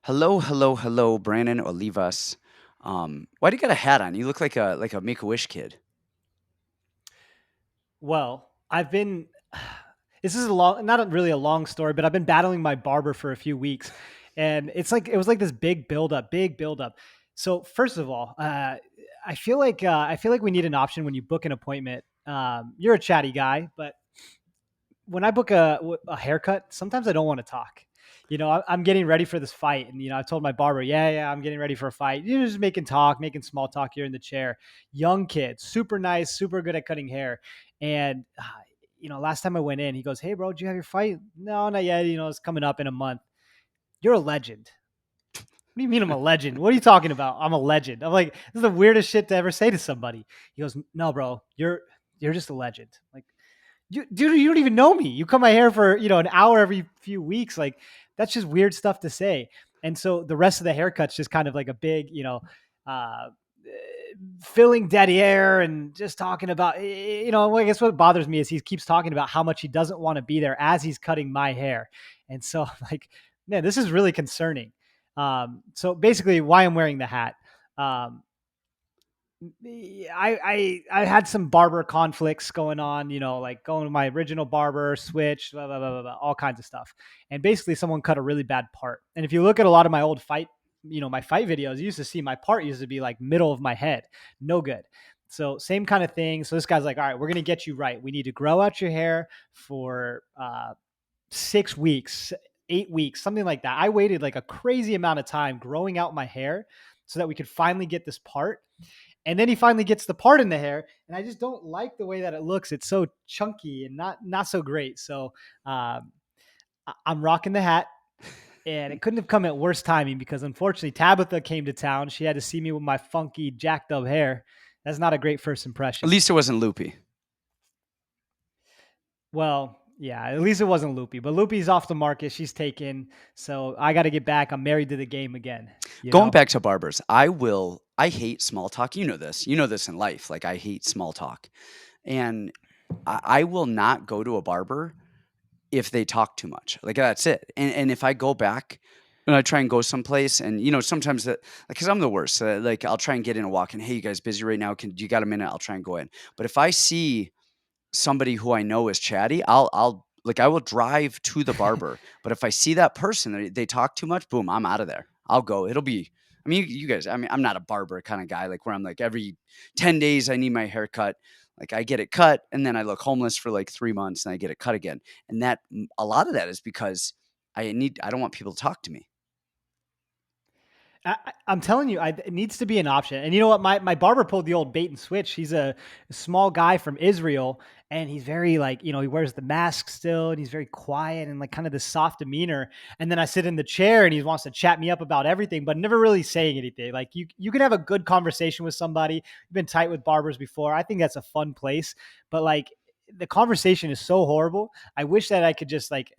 Hello, hello, hello, Brandon Olivas. Why do you got a hat on? You look like a Make a Wish kid. Well, I've been. This is not really a long story, but I've been battling my barber for a few weeks, and it was like this big buildup. So first of all, I feel like we need an option when you book an appointment. You're a chatty guy, but when I book a haircut, sometimes I don't want to talk. I'm getting ready for this fight, and I told my barber, yeah, I'm getting ready for a fight. You're just making small talk here in the chair. Young kid, super nice, super good at cutting hair, and last time I went in, he goes, "Hey, bro, did you have your fight?" No, not yet. It's coming up in a month. You're a legend. What do you mean I'm a legend? What are you talking about? I'm a legend. I'm like, this is the weirdest shit to ever say to somebody. He goes, "No, bro, you're just a legend." Like, dude, you don't even know me. You cut my hair for an hour every few weeks. Like, that's just weird stuff to say. And so the rest of the haircut's just kind of like a big, uh, filling dead air and just talking about, I guess what bothers me is he keeps talking about how much he doesn't want to be there as he's cutting my hair. And so I'm like, man, this is really concerning. So basically, why I'm wearing the hat. Um, I had some barber conflicts going on, like going to my original barber, switch, blah, blah, blah, blah, blah, all kinds of stuff. And basically someone cut a really bad part. And if you look at a lot of my old fight, my fight videos, you used to see my part used to be like middle of my head. No good. So same kind of thing. So this guy's like, all right, we're going to get you right. We need to grow out your hair for 6 weeks, 8 weeks, something like that. I waited like a crazy amount of time growing out my hair so that we could finally get this part. And then he finally gets the part in the hair, and I just don't like the way that it looks. It's so chunky and not so great. So um, I'm rocking the hat, and it couldn't have come at worse timing because unfortunately Tabitha came to town. She had to see me with my funky jacked up hair. That's not a great first At impression. least it wasn't loopy. Well, yeah, at least it wasn't Loopy, but Loopy's off the market. She's taken, so I got to get back. I'm married to the game again. You Going know. back to barbers, I hate small talk. You know this. You know this in life. Like I hate small talk. And I will not go to a barber if they talk too much. Like that's it. And if I go back and I try and go someplace and sometimes that like cuz I'm the worst. Like I'll try and get in a walk and hey, you guys busy right now? Can you got a minute? I'll try and go in. But if I see somebody who I know is chatty, I will drive to the barber. But if I see that person, they talk too much, boom, I'm out of there. I'll go. It'll be. I mean, you guys. I mean, I'm not a barber kind of guy. Like where I'm like every 10 days I need my hair cut. Like I get it cut, and then I look homeless for like 3 months, and I get it cut again. And that a lot of that is because I don't want people to talk to me. I'm telling you, it needs to be an option. And you know what? My barber pulled the old bait and switch. He's a small guy from Israel, and he's very like he wears the mask still, and he's very quiet and like kind of this soft demeanor. And then I sit in the chair, and he wants to chat me up about everything, but never really saying anything. Like you can have a good conversation with somebody. You've been tight with barbers before. I think that's a fun place, but like the conversation is so horrible. I wish that I could just like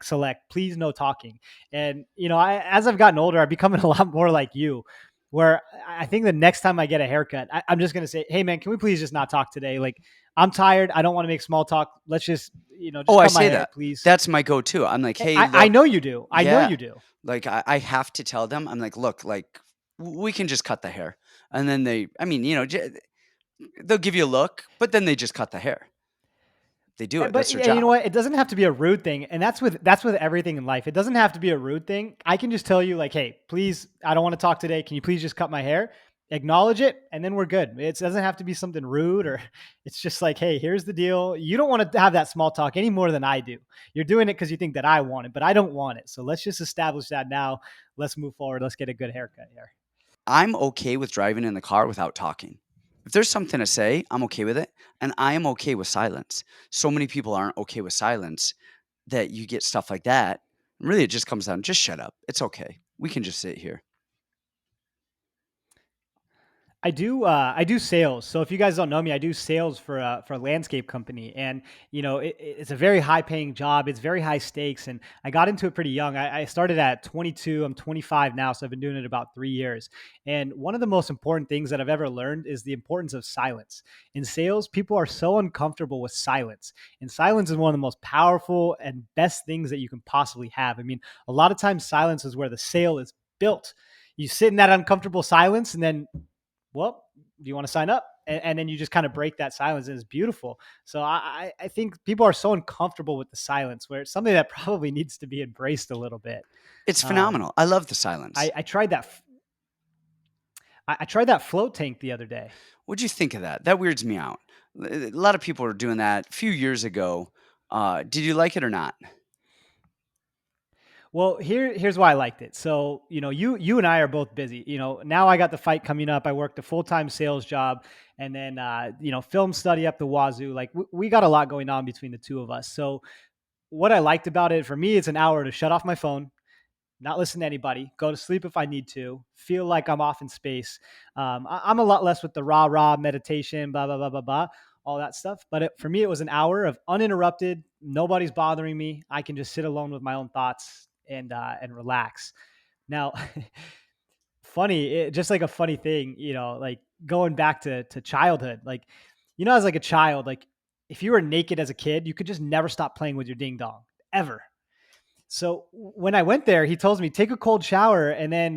select please no talking. And as I've gotten older, I'm becoming a lot more like you, where I think the next time I get a haircut, I'm just gonna say, "Hey, man, can we please just not talk today? Like, I'm tired. I don't want to make small talk. Let's just, Oh, just I cut my say hair, that. please." That's my go-to. I'm like, hey, I look, know you do. I know yeah, you do. like I have to tell them. I'm like, look, like we can just cut the hair, and then I mean, they'll give you a look, but then they just cut the hair. They do it. But That's their yeah, you know job. what? It doesn't have to be a rude thing, and that's with everything in life. It doesn't have to be a rude thing. I can just tell you, like, hey, please, I don't want to talk today. Can you please just cut my hair? Acknowledge it, and then we're good. It doesn't have to be something rude, or it's just like, hey, here's the deal. You don't want to have that small talk any more than I do. You're doing it because you think that I want it, but I don't want it. So let's just establish that now. Let's move forward. Let's get a good haircut here. I'm okay with driving in the car without talking. If there's something to say, I'm okay with it, and I am okay with silence. So many people aren't okay with silence that you get stuff like that. Really, it just comes down, just shut up. It's okay. We can just sit here. I do sales. So if you guys don't know me, I do sales for a landscape company, and it's a very high paying job. It's very high stakes, and I got into it pretty young. I started at 22. I'm 25 now, so I've been doing it about 3 years. And one of the most important things that I've ever learned is the importance of silence. In sales, people are so uncomfortable with silence, and silence is one of the most powerful and best things that you can possibly have. I mean, a lot of times silence is where the sale is built. You sit in that uncomfortable silence, and then, well, do you want to sign up? And then you just kind of break that silence, and it's beautiful. So I think people are so uncomfortable with the silence, where it's something that probably needs to be embraced a little bit. It's Um, phenomenal. I love the silence. I tried that. I tried that float tank the other day. What'd you think of that? That weirds me out. A lot of people were doing that a few years ago. Did you like it or not? Well, here's why I liked it. So, you and I are both busy. Now I got the fight coming up. I worked a full-time sales job, and then film study up the wazoo. Like we got a lot going on between the two of us. So what I liked about it, for me, it's an hour to shut off my phone, not listen to anybody, go to sleep if I need to, feel like I'm off in space. I'm a lot less with the rah meditation, blah, blah, blah, blah, blah, all that stuff. But for me, it was an hour of uninterrupted. Nobody's bothering me. I can just sit alone with my own thoughts and relax. Now, just like a funny thing, like going back to childhood, like, as like a child, like if you were naked as a kid, you could just never stop playing with your ding dong ever. So when I went there, he tells me take a cold shower and then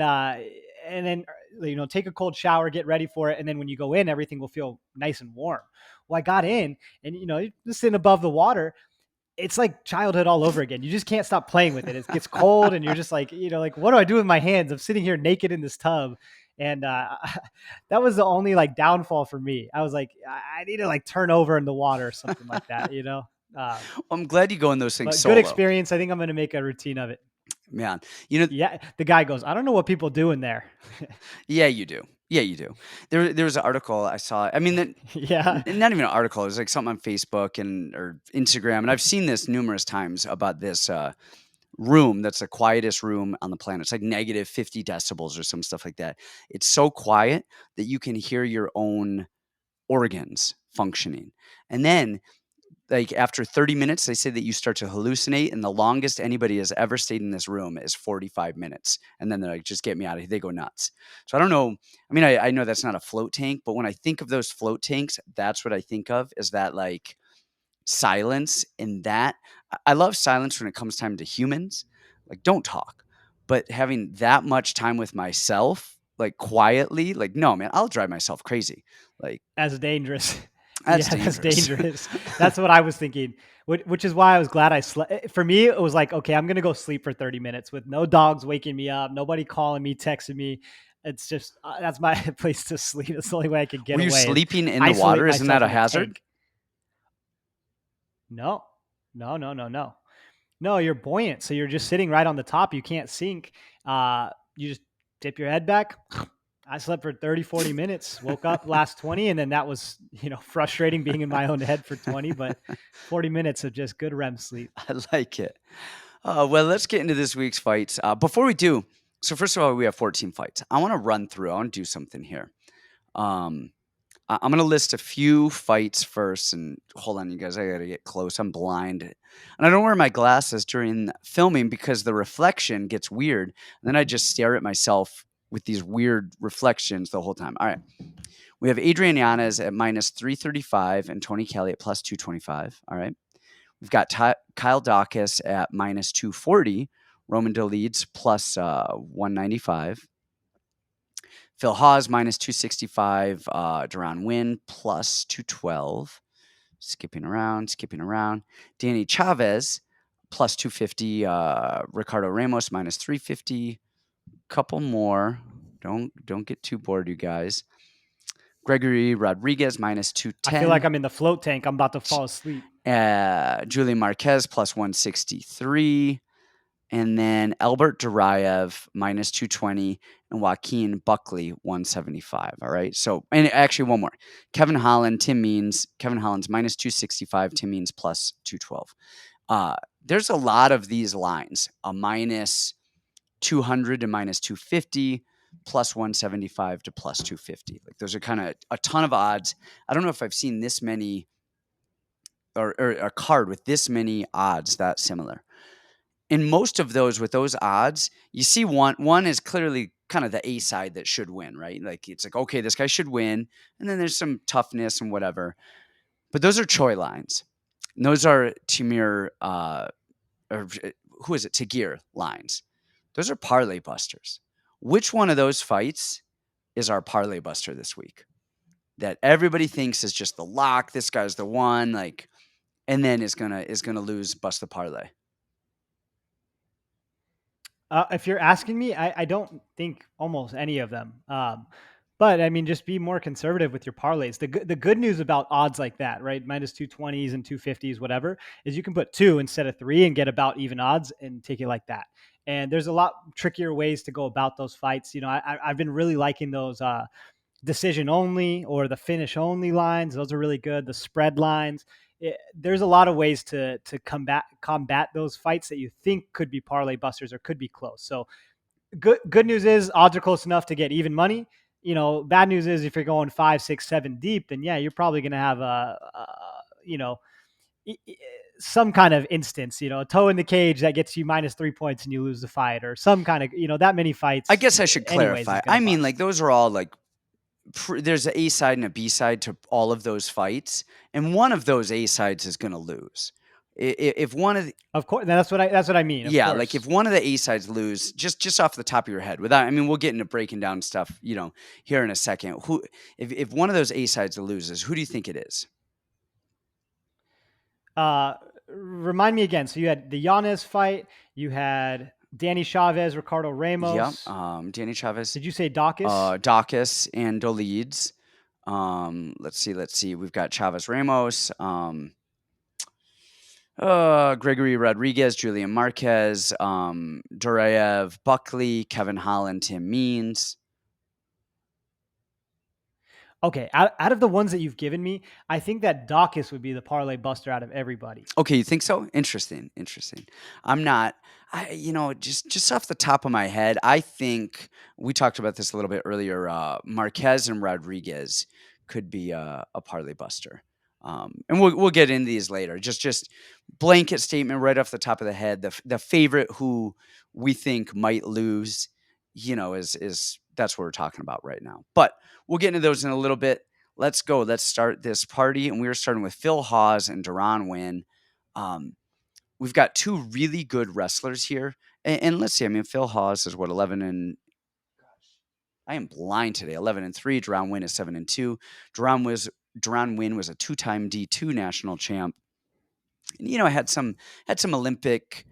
take a cold shower, get ready for it, and then when you go in, everything will feel nice and warm. Well, I got in, and you're just sitting above the water. It's like childhood all over again. You just can't stop playing with it. It gets cold, and you're just like, like, what do I do with my hands? I'm sitting here naked in this tub, and that was the only like downfall for me. I was like, I need to like turn over in the water or something like that. Um, Well, I'm glad you go in those things but good solo. experience. I think I'm going to make a routine of it. Man, you know, Yeah, the guy goes, I don't know what people do in there. yeah, you do. Yeah, you do. There was an article I saw. I mean, Yeah. not even an article. It was like something on Facebook or Instagram, and I've seen this numerous times about this room that's the quietest room on the planet. It's like negative 50 decibels or some stuff like that. It's so quiet that you can hear your own organs functioning, and then like after 30 minutes, they say that you start to hallucinate, and the longest anybody has ever stayed in this room is 45 minutes. And then they're like, just get me out of here. They go nuts. So I don't know. I mean, I know that's not a float tank, but when I think of those float tanks, that's what I think of, is that like silence. And that I love silence when it comes time to humans. Like, don't talk. But having that much time with myself, like quietly, like, no, man, I'll drive myself crazy. Like, That's dangerous. that's Yeah, that's dangerous. dangerous. That's what I was thinking, which is why I was glad I slept. For me, it was like, okay, I'm going to go sleep for 30 minutes with no dogs waking me up, nobody calling me, texting me. It's just, that's my place to sleep. It's the only way I can get Were you away is sleeping in the isolate water? Isn't that myself a in a hazard? tank. No, no, no, no, no. No, you're buoyant. So you're just sitting right on the top. You can't sink. You just dip your head back. I slept for 30, 40 minutes, woke up last 20. And then that was, frustrating being in my own head for 20, but 40 minutes of just good REM sleep. I like it. Well, let's get into this week's fights. Before we do, so first of all, we have 14 fights. I want to run through. I want to do something here. Um, I'm going to list a few fights first. And hold on, you guys, I got to get close. I'm blind. And I don't wear my glasses during filming because the reflection gets weird. And then I just stare at myself with these weird reflections the whole time. All right. We have Adrian Yanez at minus 335 and Tony Kelley at plus 225. All right. We've got Kyle Daukaus at minus 240, Roman Dolidze plus 195. Phil Hawes minus 265, Deron Winn plus 212. Skipping around. Danny Chavez plus 250, Ricardo Ramos minus 350. Couple more. Don't get too bored, you guys. Gregory Rodrigues minus I feel like 210. I'm in the float tank. I'm about to fall asleep. Julian Marquez plus 163. And then Albert Duraev minus 220 and Joaquin Buckley 175. All right. So, and actually one more. Kevin Holland's minus 265, Tim Means plus 212. There's a lot of these lines, a minus 200 to minus 250, plus 175 to plus 250. Like those are kind of a ton of odds. I don't know if I've seen this many or a card with this many odds that similar. In most of those with those odds, you see one is clearly kind of the A side that should win, right? Like it's like, okay, this guy should win. And then there's some toughness and whatever. But those are Choi lines. And those are Timur, or who is it? Tagir lines. Those are parlay busters. Which one of those fights is our parlay buster this week? That everybody thinks is just the lock. This guy's the one, like, and then is gonna lose, bust the parlay. If you're asking me, I don't think almost any of them. But I mean, just be more conservative with your parlays. The good news about odds like that, right? Minus 220s and 250s, whatever, is you can put 2 instead of 3 and get about even odds and take it like that. And there's a lot trickier ways to go about those fights. I've been really liking those decision only or the finish only lines. Those are really good. The spread lines. There's a lot of ways to combat those fights that you think could be parlay busters or could be close. So good news is odds are close enough to get even money. Bad news is if you're going 5, 6, 7 deep, then yeah, you're probably going to have some kind of instance, a toe in the cage that gets you minus 3 points and you lose the fight, or some kind of, that many fights. I guess I should anyways clarify. is gonna I mean, bust. like those are all like there's an A side and a B side to all of those fights, and one of those A sides is going to lose. If one of the, Of course, that's what I mean. Of yeah, course. like if one of the A sides lose, just off the top of your head, without, I mean, we'll get into breaking down stuff, here in a second. If one of those A sides loses, who do you think it is? Remind me again. So you had the Yanez fight. You had Danny Chavez, Ricardo Yeah, Ramos. Danny Chavez, Did you say Daukaus? Daukaus, and Dolidze. Let's see. We've got Chavez, Ramos, Gregory, Rodrigues, Julian, Marquez, Duraev, Buckley, Kevin Holland, Tim Means. Okay, out of the ones that you've given me, I think that Daukaus would be the parlay buster out of everybody. Okay, you think so? Interesting. I'm not. Just off the top of my head, I think we talked about this a little bit earlier. Marquez and Rodrigues could be a parlay buster, and we'll get into these later. Just blanket statement right off the top of the head. The favorite who we think might lose, is that's what we're talking about right now. But we'll get into those in a little bit. Let's go. Let's start this party. And we're starting with Phil Hawes and Deron Winn. We've got two really good wrestlers here. And let's see. I mean, Phil Hawes is what, 11 and. I am blind today. 11-3. Deron Winn is 7-2. Deron Winn was a two-time D2 national champ. And, I had some Olympic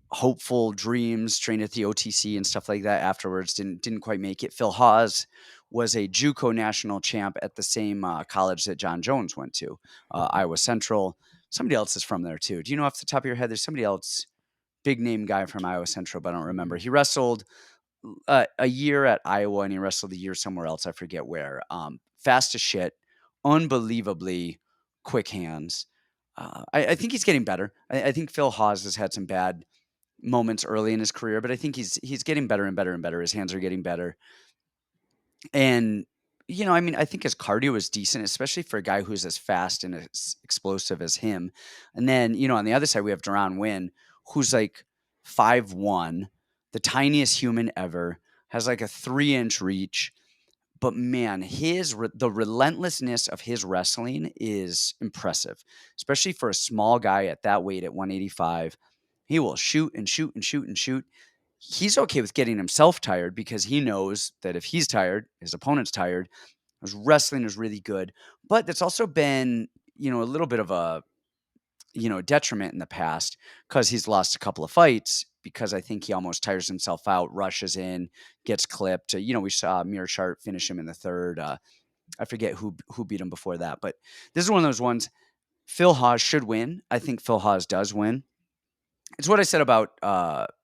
hopeful dreams, trained at the OTC and stuff like that afterwards. Didn't quite make it. Phil Hawes was a JUCO national champ at the same college that John Jones went to, Iowa Central. Somebody else is from there too. Do you know off the top of your head? There's somebody else, big name guy from Iowa Central, but I don't remember. He wrestled a year at Iowa and he wrestled a year somewhere else. I forget where. Fast as shit, unbelievably quick hands. I think he's getting better. I think Phil Hawes has had some bad moments early in his career, but I think he's getting better and better and better. His hands are getting better. And, I mean, I think his cardio is decent, especially for a guy who's as fast and as explosive as him. And then, on the other side, we have Deron Winn, who's like 5'1", the tiniest human ever, has like a 3-inch reach. But man, the relentlessness of his wrestling is impressive, especially for a small guy at that weight at 185. He will shoot and shoot and shoot and shoot. He's okay with getting himself tired because he knows that if he's tired, his opponent's tired. His wrestling is really good, but that's also been, a little bit of a, detriment in the past because he's lost a couple of fights because I think he almost tires himself out, rushes in, gets clipped. We saw Mearshart finish him in the third. I forget who beat him before that, but this is one of those ones. Phil Hawes should win. I think Phil Hawes does win. It's what I said about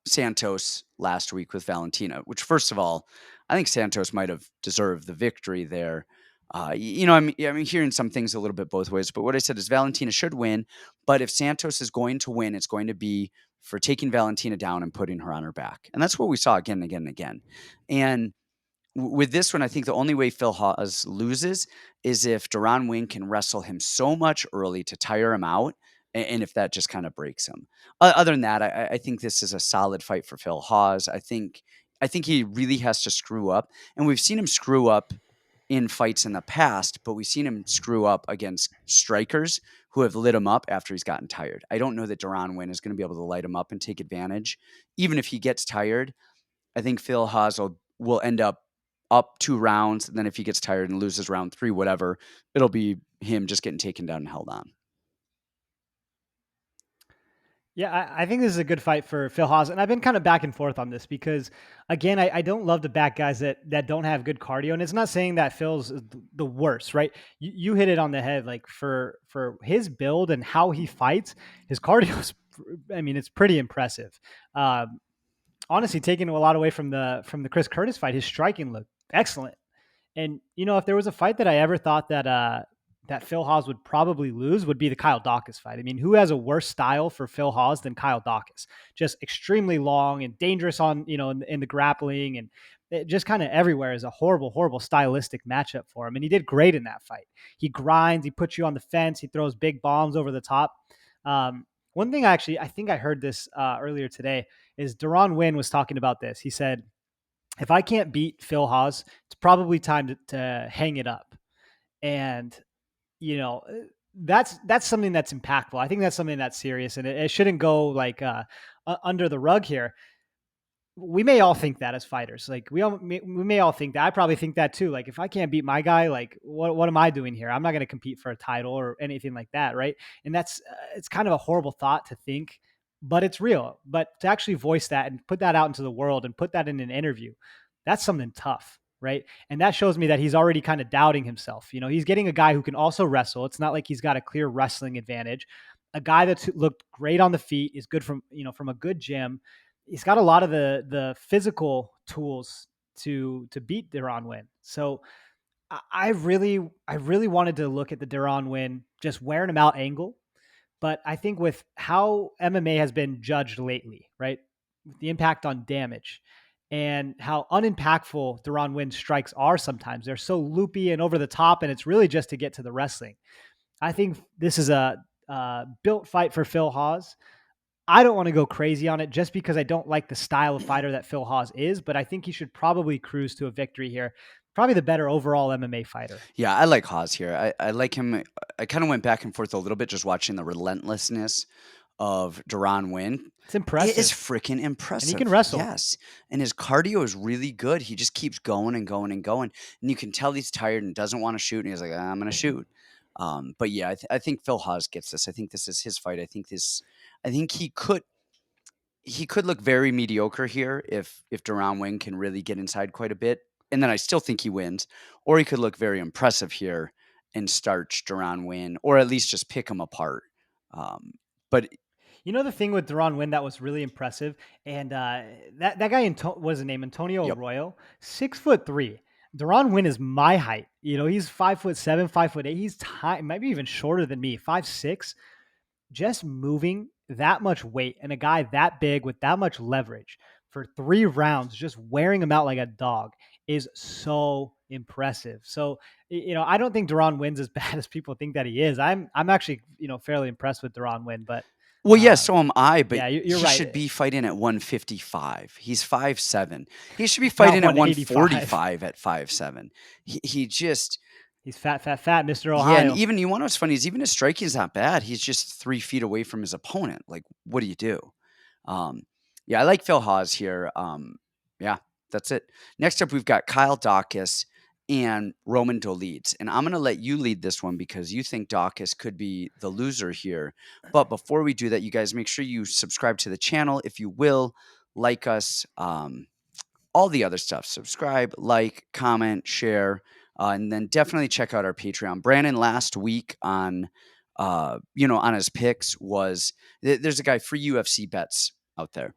Santos last week with Valentina, which, first of all, I think Santos might have deserved the victory there. I'm hearing some things a little bit both ways, but what I said is Valentina should win. But if Santos is going to win, it's going to be for taking Valentina down and putting her on her back. And that's what we saw again and again and again. And with this one, I think the only way Phil Hawes loses is if Deron Winn can wrestle him so much early to tire him out, and if that just kind of breaks him. Other than that, I think this is a solid fight for Phil Hawes. I think he really has to screw up, and we've seen him screw up in fights in the past, but we've seen him screw up against strikers who have lit him up after he's gotten tired. I don't know that Deron Winn is going to be able to light him up and take advantage, even if he gets tired. I think Phil Haas will end up 2 rounds, and then if he gets tired and loses round 3, whatever, it'll be him just getting taken down and held on. Yeah, I think this is a good fight for Phil Hawes, and I've been kind of back and forth on this because, again, I don't love to back guys that don't have good cardio, and it's not saying that Phil's the worst, right? You hit it on the head, like for his build and how he fights, his cardio is, I mean, it's pretty impressive. Honestly, taking a lot away from the Chris Curtis fight, his striking looked excellent. And if there was a fight that I ever thought that Phil Hawes would probably lose, would be the Kyle Daukaus fight. I mean, who has a worse style for Phil Hawes than Kyle Daukaus? Just extremely long and dangerous on in the grappling, and it just kind of everywhere is a horrible, horrible stylistic matchup for him. And he did great in that fight. He grinds, he puts you on the fence, he throws big bombs over the top. One thing I think I heard this earlier today is Deron Winn was talking about this. He said, if I can't beat Phil Hawes, it's probably time to hang it up. And, you know, that's something that's impactful. I think that's something that's serious, and it shouldn't go like under the rug here. We may all think that as fighters. Like we may all think that. I probably think that too. Like if I can't beat my guy, like what am I doing here? I'm not going to compete for a title or anything like that, right? And that's it's kind of a horrible thought to think, but it's real. But to actually voice that and put that out into the world and put that in an interview, that's something tough, right? And that shows me that he's already kind of doubting himself. He's getting a guy who can also wrestle. It's not like he's got a clear wrestling advantage. A guy that's looked great on the feet, is good from a good gym. He's got a lot of the physical tools to beat Deron Winn. So I really wanted to look at the Deron Winn just wearing him out angle, but I think with how MMA has been judged lately, right, with the impact on damage and how unimpactful Deron Winn strikes are sometimes, they're so loopy and over the top, and it's really just to get to the wrestling. I think this is a built fight for Phil Hawes. I don't want to go crazy on it just because I don't like the style of fighter that Phil Hawes is, but I think he should probably cruise to a victory here. Probably the better overall MMA fighter. Yeah, I like Hawes here. I like him. I kind of went back and forth a little bit just watching the relentlessness of Deron Winn. It's It is impressive. freaking impressive. And he can wrestle. Yes. And his cardio is really good. He just keeps going and going and going. And you can tell he's tired and doesn't want to shoot. And he's like, I'm going to shoot. But yeah, I think Phil Hawes gets this. I think this is his fight. I think he could look very mediocre here if Deron Winn can really get inside quite a bit. And then I still think he wins. Or he could look very impressive here and starch Deron Winn, or at least just pick him apart. But The thing with Deron Winn that was really impressive, and that guy, what is his name? Antonio yep. Arroyo, 6'3". Deron Winn is my height. He's 5'7", 5'8". He's maybe even shorter than me, 5'6". Just moving that much weight and a guy that big with that much leverage for 3 rounds, just wearing him out like a dog, is so impressive. So, I don't think Deron Winn's as bad as people think that he is. I'm actually, fairly impressed with Deron Winn, but Well, yeah, so am I, but yeah, you're he right. should be fighting at 155. He's 5'7". He should be Not fighting at 185. 145 at 5'7". He just He's fat, Mr. yeah, Ohio. and even you want to know what's funny is even his striking is not bad. He's just 3 feet away from his opponent. Like, what do you do? Yeah, I like Phil Hawes here. Yeah, that's it. Next up, we've got Kyle Daukaus and Roman Dolidze. And I'm going to let you lead this one because you think Daukaus could be the loser here. But before we do that, you guys make sure you subscribe to the channel if you will, like us, all the other stuff. Subscribe, like, comment, share, and then definitely check out our Patreon. Brandon last week on his picks was there's a guy, Free UFC Bets, out there.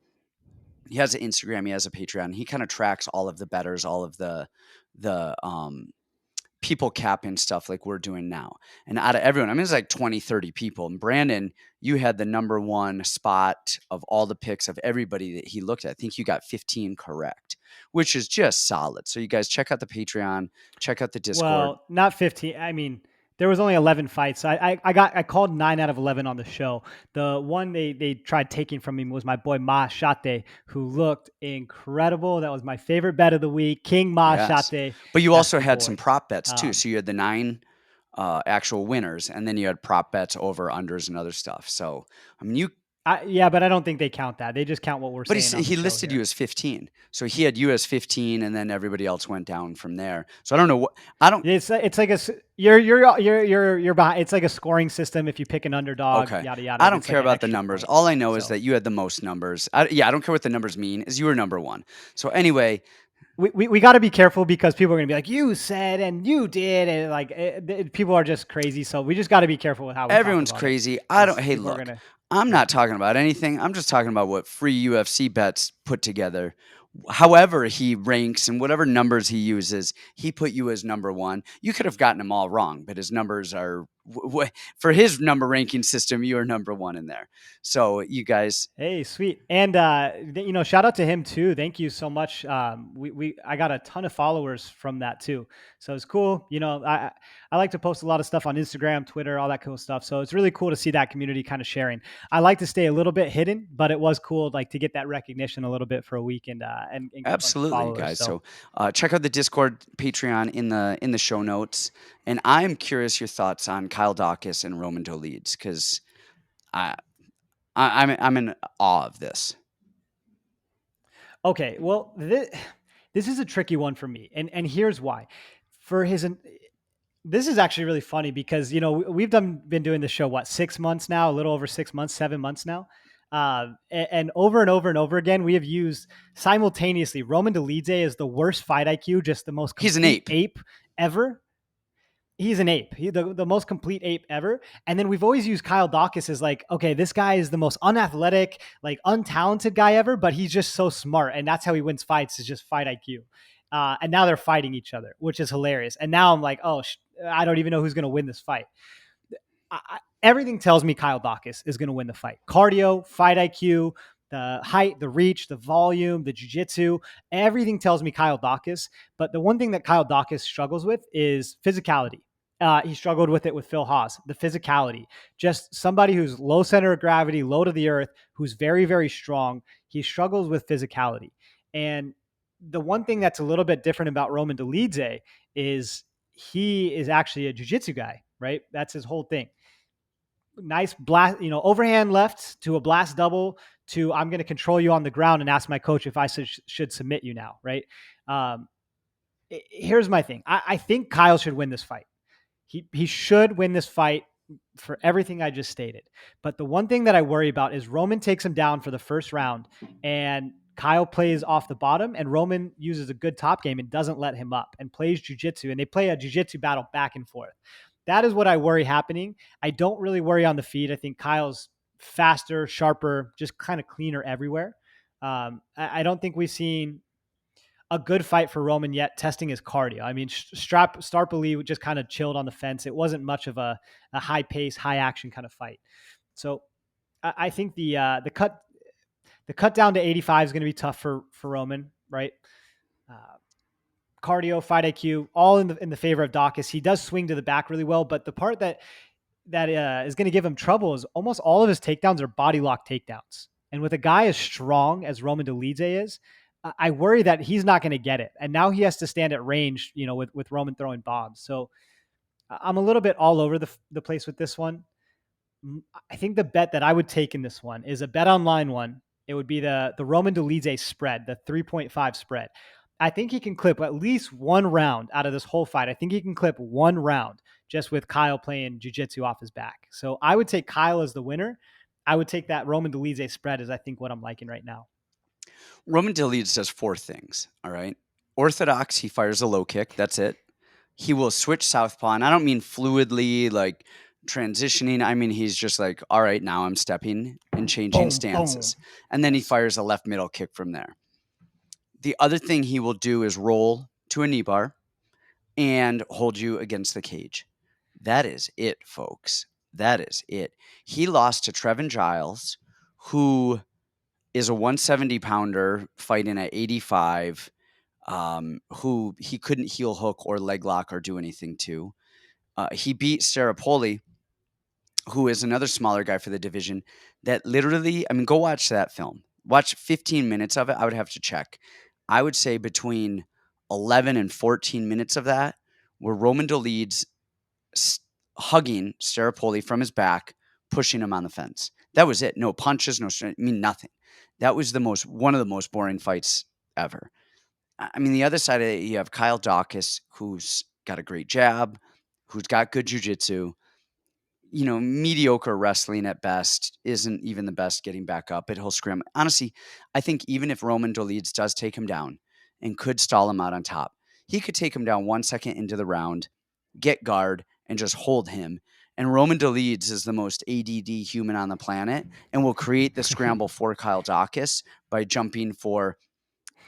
He has an Instagram, he has a Patreon. He kind of tracks all of the bettors, all of the people capping stuff like we're doing now. And out of everyone, I mean, it's like 20, 30 people. And Brandon, you had the number one spot of all the picks of everybody that he looked at. I think you got 15 correct, which is just solid. So you guys check out the Patreon, check out the Discord. Well, not 15. I mean, there was only 11 fights. I called 9 out of 11 on the show. The one they tried taking from me was my boy Ma Shate, who looked incredible. That was my favorite bet of the week. King Ma Yes. Shate. But you That's also the had some boy. prop bets too. Um, So you had the 9 actual winners, and then you had prop bets over unders and other stuff. So I mean, yeah, but I don't think they count that. They just count what we're but saying on the he show listed you here. as 15. So he had you as 15, and then everybody else went down from there. So I don't know what I don't. It's like you're behind. It's like a scoring system. If you pick an underdog, Okay, yada yada, I and don't it's care like an about the extra numbers. point. All I know is So that you had the most numbers. I don't care what the numbers mean. Is you were number one. So anyway, we got to be careful because people are going to be like, you said and you did, and like people are just crazy. So we just got to be careful with how we talk everyone's about it crazy. I don't. because Hey, people are look, going to. I'm Yeah. not talking about anything. I'm just talking about what free UFC bets put together. However he ranks and whatever numbers he uses, he put you as number one. You could have gotten them all wrong, but his numbers are for his number ranking system. You are number one in there. So you guys, Hey, sweet. And shout out to him too. Thank you so much. I got a ton of followers from that too. So it's cool. I like to post a lot of stuff on Instagram, Twitter, all that cool stuff. So it's really cool to see that community kind of sharing. I like to stay a little bit hidden, but it was cool like to get that recognition a little bit for a week and get a bunch of absolutely, followers. guys. So So check out the Discord, Patreon in the show notes. And I'm curious your thoughts on Kyle Daukaus and Roman Dolidze because I, I'm in awe of this. okay, well this is a tricky one for me, and here's why. For his This is actually really funny because we've been doing the show 6 months now, a little over 6 months, 7 months now, and over and over and over again, we have used simultaneously Roman Dolidze is the worst fight IQ, just the most He's an complete ape. ape ever. He's an ape. The most complete ape ever. And then we've always used Kyle Daukaus as like, okay, this guy is the most unathletic, like untalented guy ever, but he's just so smart. And that's how he wins fights is just fight IQ. And now they're fighting each other, which is hilarious. And now I'm like, oh, I don't even know who's going to win this fight. Everything tells me Kyle Daukaus is going to win the fight. Cardio, fight IQ, the height, the reach, the volume, the jiu-jitsu, everything tells me Kyle Daukaus. But the one thing that Kyle Daukaus struggles with is physicality. He struggled with it with Phil Hawes, the physicality. Just somebody who's low center of gravity, low to the earth, who's very, very strong. He struggles with physicality. And the one thing that's a little bit different about Roman Dolidze is he is actually a jiu-jitsu guy, right? That's his whole thing. Nice blast, overhand left to a blast double to I'm going to control you on the ground and ask my coach if I should submit you now, right? Um, Here's my thing. I think Kyle should win this fight. He should win this fight for everything I just stated. But the one thing that I worry about is Roman takes him down for the first round and Kyle plays off the bottom and Roman uses a good top game and doesn't let him up and plays jiu-jitsu and they play a jiu-jitsu battle back and forth. That is what I worry happening. I don't really worry on the feet. I think Kyle's faster, sharper, just kind of cleaner everywhere. I don't think we've seen a good fight for Roman yet, testing his cardio. I mean, Starpoli just kind of chilled on the fence. It wasn't much of a high pace, high action kind of fight. So I think the cut down to 85 is going to be tough for Roman, right? Uh, Cardio, fight IQ, all in the favor of Daukaus. He does swing to the back really well, but the part that is going to give him trouble is almost all of his takedowns are body lock takedowns. And with a guy as strong as Roman Dolidze is, I worry that he's not going to get it. And now he has to stand at range, with Roman throwing bombs. So I'm a little bit all over the place with this one. I think the bet that I would take in this one is a bet online one. It would be the Roman Dolidze spread, the 3.5 spread. I think he can clip at least one round out of this whole fight. I think he can clip one round just with Kyle playing jiu-jitsu off his back. So I would take Kyle as the winner. I would take that Roman Dolidze spread as I think what I'm liking right now. Roman Dolidze does 4 things. All right. Orthodox, he fires a low kick. That's it. He will switch southpaw, and I don't mean fluidly like transitioning. I mean he's just like, all right, now I'm stepping and changing Boom, boom. stances, and then he fires a left middle kick from there. The other thing he will do is roll to a knee bar, and hold you against the cage. That is it, folks. That is it. He lost to Trevin Giles, who is a 170 pounder fighting at 85, who he couldn't heel hook or leg lock or do anything to. He beat Cerrone, who is another smaller guy for the division, that literally, I mean, go watch that film. Watch 15 minutes of it. I would have to check. I would say between 11 and 14 minutes of that were Roman Dolidze hugging Cerrone from his back, pushing him on the fence. That was it. No punches, no strength. I mean, nothing. That was one of the most boring fights ever. I mean, the other side of it, you have Kyle Daukaus, who's got a great jab, who's got good jiu-jitsu, mediocre wrestling at best, isn't even the best getting back up, but he'll scrim. Honestly, I think even if Roman Dolidze does take him down and could stall him out on top, he could take him down 1 second into the round, get guard, and just hold him. And Roman Dolidze is the most ADD human on the planet and will create the scramble for Kyle Daukaus by jumping for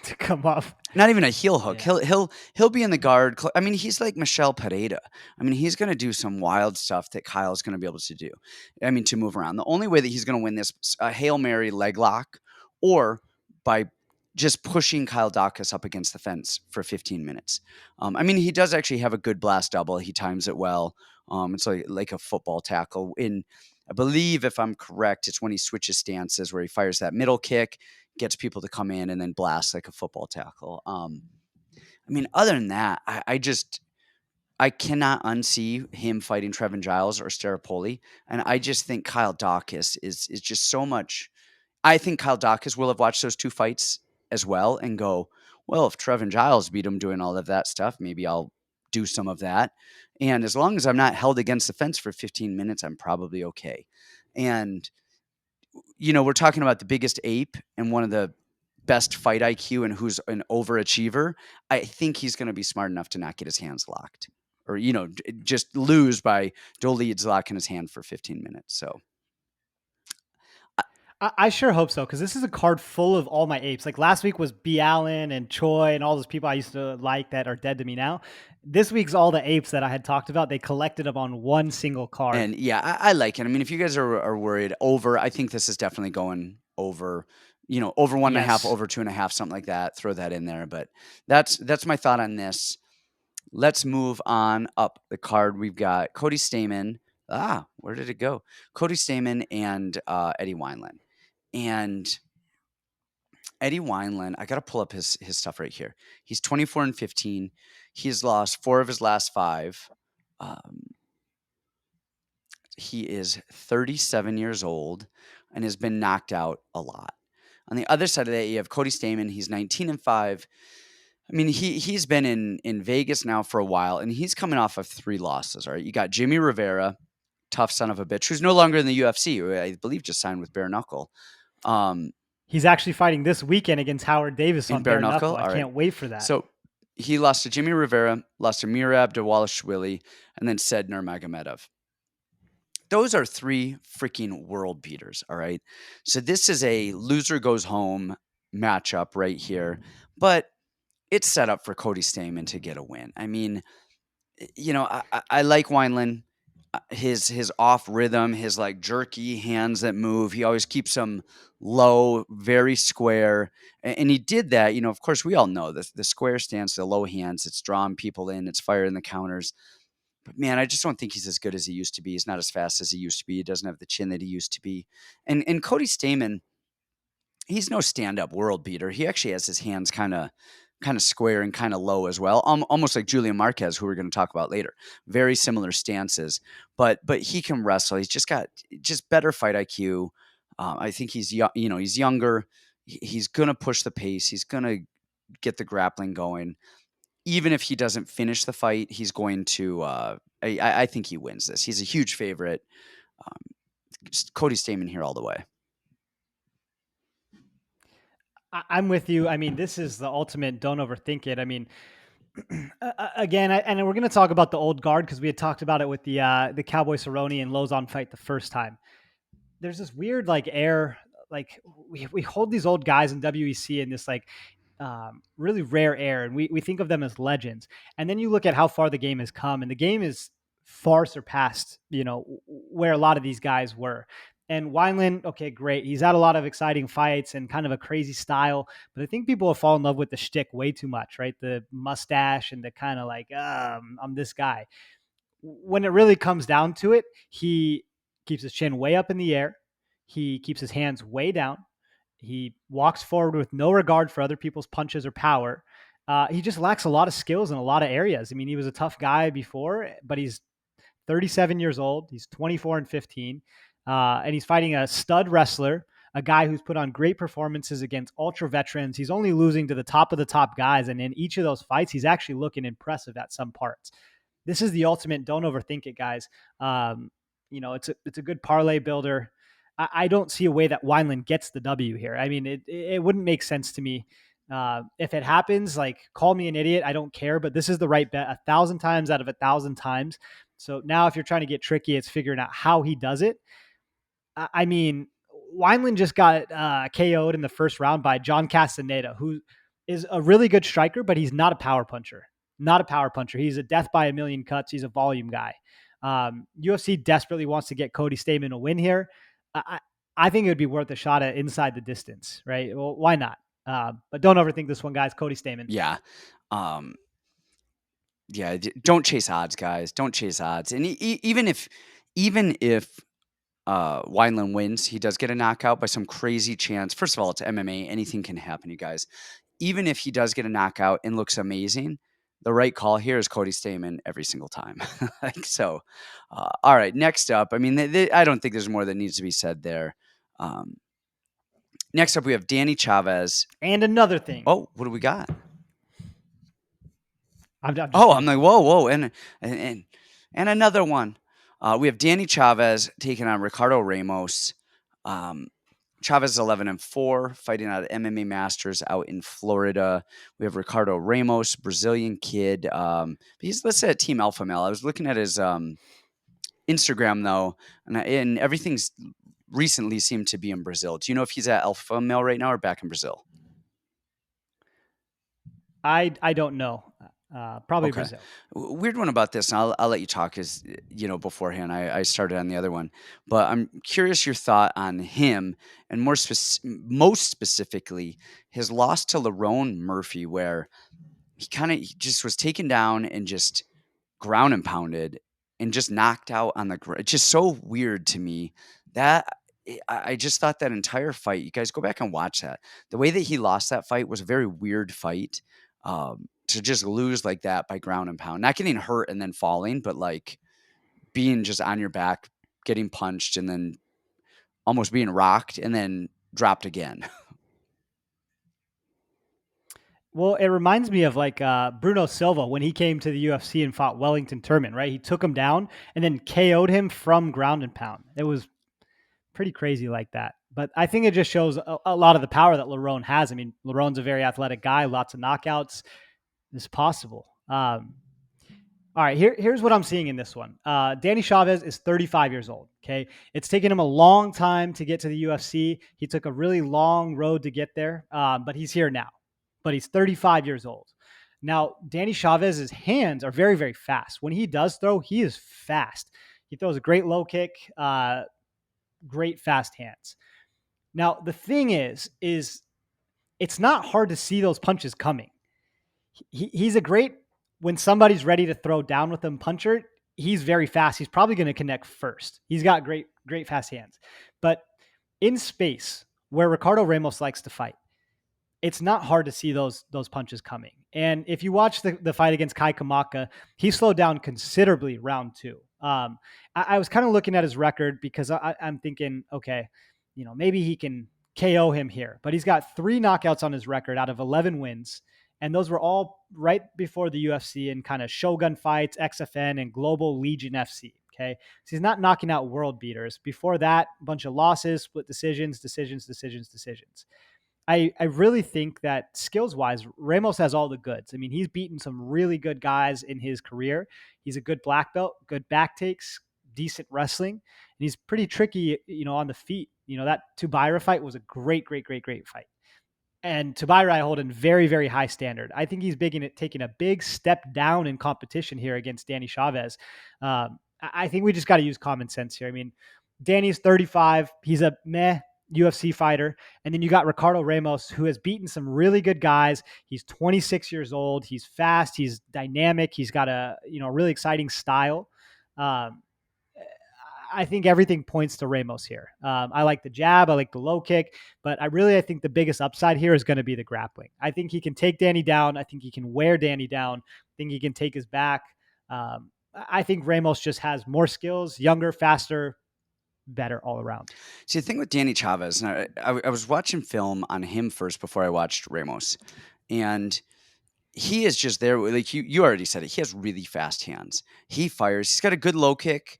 to come up. not even a heel hook. Yeah. He'll be in the guard. I mean, he's like Michelle Pereira. I mean, he's going to do some wild stuff that Kyle's going to be able to do. I mean, to move around. The only way that he's going to win this, a Hail Mary leg lock, or by just pushing Kyle Daukaus up against the fence for 15 minutes. I mean, he does actually have a good blast double. He times it well. It's like a football tackle. I believe, if I'm correct, it's when he switches stances where he fires that middle kick, gets people to come in, and then blasts like a football tackle. I mean, other than that, I cannot unsee him fighting Trevin Giles or Cerrone, and I just think Kyle Daukaus is just so much. I think Kyle Daukaus will have watched those two fights as well and go, well, if Trevin Giles beat him doing all of that stuff, maybe I'll do some of that. And as long as I'm not held against the fence for 15 minutes, I'm probably okay. And we're talking about the biggest ape and one of the best fight IQ and who's an overachiever. I think he's going to be smart enough to not get his hands locked or, just lose by Dolidze locking his hand for 15 minutes. So I sure hope so, because this is a card full of all my apes. Like last week was B. Allen and Choi and all those people I used to like that are dead to me now. This week's all the apes that I had talked about. They collected them on one single card. And yeah, I like it. I mean, if you guys are worried over, I think this is definitely going over, over 1.5, Yes. over 2.5, something like that. Throw that in there. But that's my thought on this. Let's move on up the card. We've got Cody Stamann. Where did it go? Cody Stamann and Eddie Wineland. And Eddie Wineland, I got to pull up his stuff right here. He's 24-15. He's lost 4 of his last 5. He is 37 years old and has been knocked out a lot. On the other side of that, you have Cody Stamann. He's 19-5. I mean, he's been in Vegas now for a while, and he's coming off of 3 losses. All right, you got Jimmy Rivera, tough son of a bitch, who's no longer in the UFC. Who I believe just signed with Bare Knuckle. He's actually fighting this weekend against Howard Davis on Bare Knuckle. I All can't wait for that. So he lost to Jimmy Rivera, lost to Mirab Dawalishvili, and then Said Nurmagomedov. Those are 3 freaking world beaters, all right? So this is a loser goes home matchup right here, but it's set up for Cody Stamann to get a win. I mean, I like Wineland. His off rhythm, his like jerky hands that move. He always keeps them low, very square, and he did that. Of course, we all know this: the square stance, the low hands. It's drawing people in. It's firing the counters. But man, I just don't think he's as good as he used to be. He's not as fast as he used to be. He doesn't have the chin that he used to be. And Cody Stamann, he's no stand-up world beater. He actually has his hands kind of square and kind of low as well, almost like Julian Marquez, who we're going to talk about later. Very similar stances, but he can wrestle. He's just got better fight IQ. I think he's he's younger. He's going to push the pace. He's going to get the grappling going. Even if he doesn't finish the fight, he's going to. I think he wins this. He's a huge favorite. Cody Stamann here all the way. I'm with you. I mean, this is the ultimate don't overthink it. I mean, again, and we're going to talk about the old guard because we had talked about it with the Cowboy Cerrone and Lauzon fight the first time. There's this weird like air, like we hold these old guys in WEC in this like really rare air, and we think of them as legends. And then you look at how far the game has come, and the game is far surpassed, where a lot of these guys were. And Wineland, okay, great. He's had a lot of exciting fights and kind of a crazy style, but I think people have fallen in love with the shtick way too much, right? The mustache and the kind of like, I'm this guy. When it really comes down to it, he keeps his chin way up in the air. He keeps his hands way down. He walks forward with no regard for other people's punches or power. He just lacks a lot of skills in a lot of areas. I mean, he was a tough guy before, but he's 37 years old. He's 24-15, and he's fighting a stud wrestler, a guy who's put on great performances against ultra veterans. He's only losing to the top of the top guys, and in each of those fights, he's actually looking impressive at some parts. This is the ultimate. Don't overthink it, guys. It's a good parlay builder. I don't see a way that Wineland gets the W here. I mean, it wouldn't make sense to me. If it happens, like, call me an idiot. I don't care, but this is the right bet 1,000 times out of 1,000 times. So now if you're trying to get tricky, it's figuring out how he does it. I mean, Wineland just got KO'd in the first round by John Castaneda, who is a really good striker, but he's not a power puncher. Not a power puncher. He's a death by a million cuts. He's a volume guy. UFC desperately wants to get Cody Stamann a win here. I think it would be worth a shot at inside the distance, right? Well, why not? But don't overthink this one, guys. Cody Stamann. Yeah. Don't chase odds, guys. Don't chase odds. And even if Wineland wins, he does get a knockout by some crazy chance. First of all, it's MMA. Anything can happen, you guys. Even if he does get a knockout and looks amazing, the right call here is Cody Stamann every single time. All right, next up. I mean, I don't think there's more that needs to be said there. Next up, we have Danny Chavez. And another thing. Oh, what do we got? I'm like, whoa, and another one. We have Danny Chavez taking on Ricardo Ramos. Chavez is 11-4, fighting out of MMA Masters out in Florida. We have Ricardo Ramos, Brazilian kid. He's listed at Team Alpha Male. I was looking at his Instagram though, and everything's recently seemed to be in Brazil. Do you know if he's at Alpha Male right now or back in Brazil? I don't know. Probably Okay. Brazil. Weird one about this, and I'll let you talk because, beforehand I started on the other one. But I'm curious your thought on him, and most specifically, his loss to Lerone Murphy, where he just was taken down and just ground and pounded and just knocked out on the ground. It's just so weird to me that I just thought that entire fight, you guys go back and watch that. The way that he lost that fight was a very weird fight. To just lose like that by ground and pound, not getting hurt and then falling, but like being just on your back, getting punched and then almost being rocked and then dropped again. Well, it reminds me of like Bruno Silva when he came to the UFC and fought Wellington Turman, right? He took him down and then KO'd him from ground and pound. It was pretty crazy like that. But I think it just shows a lot of the power that Lerone has. I mean, Lerone's a very athletic guy, lots of knockouts. It's possible. All right, here's what I'm seeing in this one. Danny Chavez is 35 years old, okay? It's taken him a long time to get to the UFC. He took a really long road to get there, but he's here now. But he's 35 years old. Now, Danny Chavez's hands are very, very fast. When he does throw, he is fast. He throws a great low kick, great fast hands. Now, the thing is it's not hard to see those punches coming. He's a great, when somebody's ready to throw down with him puncher, he's very fast. He's probably going to connect first. He's got great fast hands. But in space, where Ricardo Ramos likes to fight, it's not hard to see those punches coming. And if you watch the fight against Kai Kamaka, he slowed down considerably round 2. I was kind of looking at his record because I'm thinking, okay, maybe he can KO him here. But he's got 3 knockouts on his record out of 11 wins. And those were all right before the UFC and kind of Shogun fights, XFN, and Global Legion FC. Okay. So he's not knocking out world beaters. Before that, a bunch of losses, split decisions. I really think that skills-wise, Ramos has all the goods. I mean, he's beaten some really good guys in his career. He's a good black belt, good back takes, decent wrestling, and he's pretty tricky, on the feet. That Tubaira fight was a great fight. And Tobias I hold in very, very high standard. I think he's taking a big step down in competition here against Danny Chavez. I think we just got to use common sense here. I mean, Danny's 35. He's a meh UFC fighter. And then you got Ricardo Ramos, who has beaten some really good guys. He's 26 years old. He's fast. He's dynamic. He's got a really exciting style. Um, I think everything points to Ramos here. I like the jab. I like the low kick. But I think the biggest upside here is going to be the grappling. I think he can take Danny down. I think he can wear Danny down. I think he can take his back. I think Ramos just has more skills, younger, faster, better all around. See, the thing with Danny Chavez, and I was watching film on him first before I watched Ramos, and he is just there. Like you already said it. He has really fast hands. He fires. He's got a good low kick,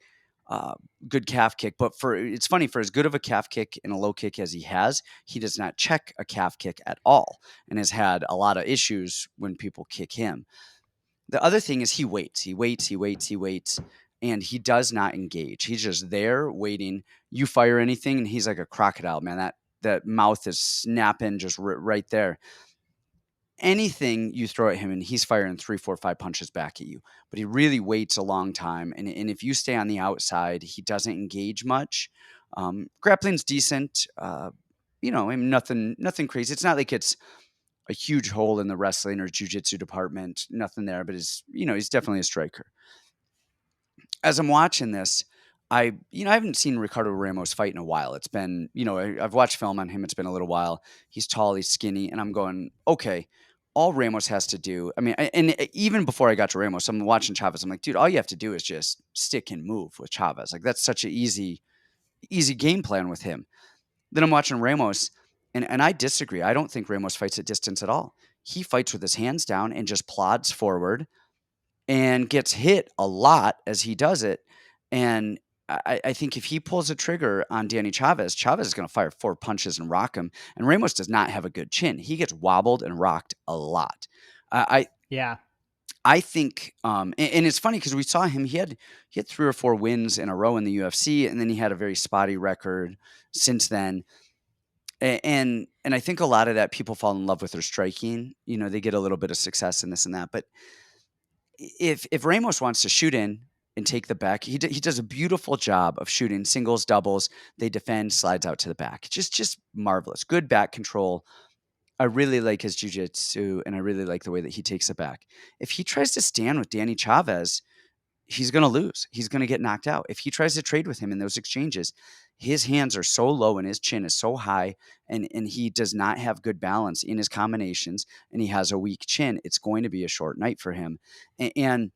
good calf kick. But it's funny, for as good of a calf kick and a low kick as he does not check a calf kick at all, and has had a lot of issues when people kick him. The other thing is he waits, and he does not engage. He's just there waiting. You fire anything, and he's like a crocodile, man. That mouth is snapping just right there. Anything you throw at him, and he's firing 3, 4, 5 punches back at you. But he really waits a long time, and if you stay on the outside, he doesn't engage much. Grappling's decent. I mean, nothing crazy. It's not like it's a huge hole in the wrestling or jiu-jitsu department. Nothing there, but he's definitely a striker. As I'm watching this, I haven't seen Ricardo Ramos fight in a while. It's been, I've watched film on him. It's been a little while. He's tall, he's skinny, and I'm going, okay, all Ramos has to do. I mean, and even before I got to Ramos, I'm watching Chavez. I'm like, dude, all you have to do is just stick and move with Chavez. Like, that's such an easy game plan with him. Then I'm watching Ramos, and I disagree. I don't think Ramos fights at distance at all. He fights with his hands down and just plods forward and gets hit a lot as he does it. And I think if he pulls a trigger on Danny Chavez, Chavez is going to fire 4 punches and rock him. And Ramos does not have a good chin. He gets wobbled and rocked a lot. Yeah. I think, and it's funny because we saw him. He had 3 or 4 wins in a row in the UFC, and then he had a very spotty record since then. And I think a lot of that, people fall in love with their striking. They get a little bit of success in this and that. But if Ramos wants to shoot in and take the back, he does a beautiful job of shooting singles, doubles. They defend, slides out to the back. Just marvelous. Good back control. I really like his jiu-jitsu, and I really like the way that he takes it back. If he tries to stand with Danny Chavez, he's going to lose. He's going to get knocked out. If he tries to trade with him in those exchanges, his hands are so low and his chin is so high, and he does not have good balance in his combinations, and he has a weak chin. It's going to be a short night for him. And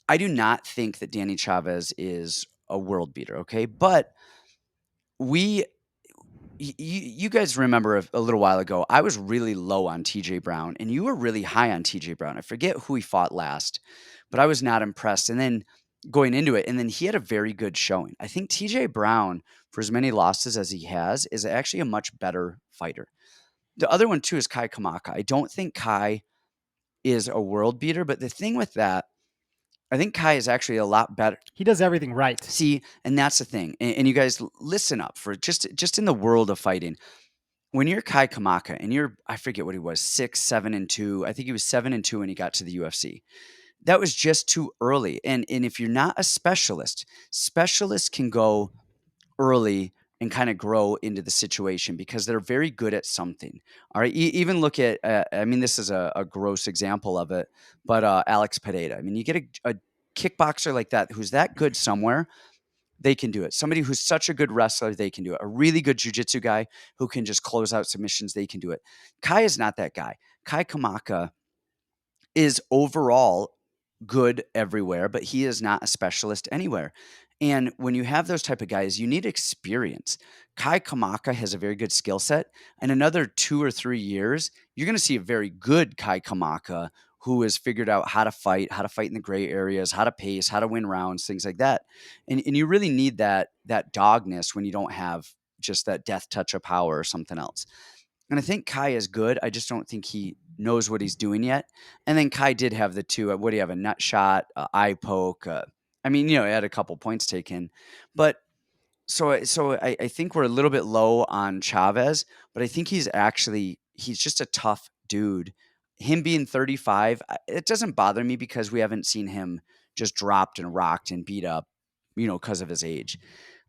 I do not think that Danny Chavez is a world beater, okay? But you guys remember a little while ago, I was really low on TJ Brown, and you were really high on TJ Brown. I forget who he fought last, but I was not impressed. And then going into it, and then he had a very good showing. I think TJ Brown, for as many losses as he has, is actually a much better fighter. The other one, too, is Kai Kamaka. I don't think Kai is a world beater, but the thing with that, I think Kai is actually a lot better. He does everything right. See, and that's the thing. And you guys listen up for just in the world of fighting. When you're Kai Kamaka and I forget what he was, 6, 7, and 2. I think he was 7 and 2 when he got to the UFC. That was just too early. And if you're not a specialist, specialists can go early and kind of grow into the situation because they're very good at something. All right. Even look at, I mean, this is a gross example of it, but Alex Pereira. I mean, you get a kickboxer like that who's that good somewhere, they can do it. Somebody who's such a good wrestler, they can do it. A really good jiu-jitsu guy who can just close out submissions, they can do it. Kai is not that guy. Kai Kamaka is overall good everywhere, but he is not a specialist anywhere. And when you have those type of guys, you need experience. Kai Kamaka has a very good skill set. And another 2 or 3 years, you're going to see a very good Kai Kamaka who has figured out how to fight in the gray areas, how to pace, how to win rounds, things like that. And you really need that dogness when you don't have just that death touch of power or something else. And I think Kai is good. I just don't think he knows what he's doing yet. And then Kai did have the 2. What do you have? A nut shot, eye poke. I mean, he had a couple points taken, but so I think we're a little bit low on Chavez, but I think he's actually he's just a tough dude. Him being 35, it doesn't bother me because we haven't seen him just dropped and rocked and beat up, because of his age.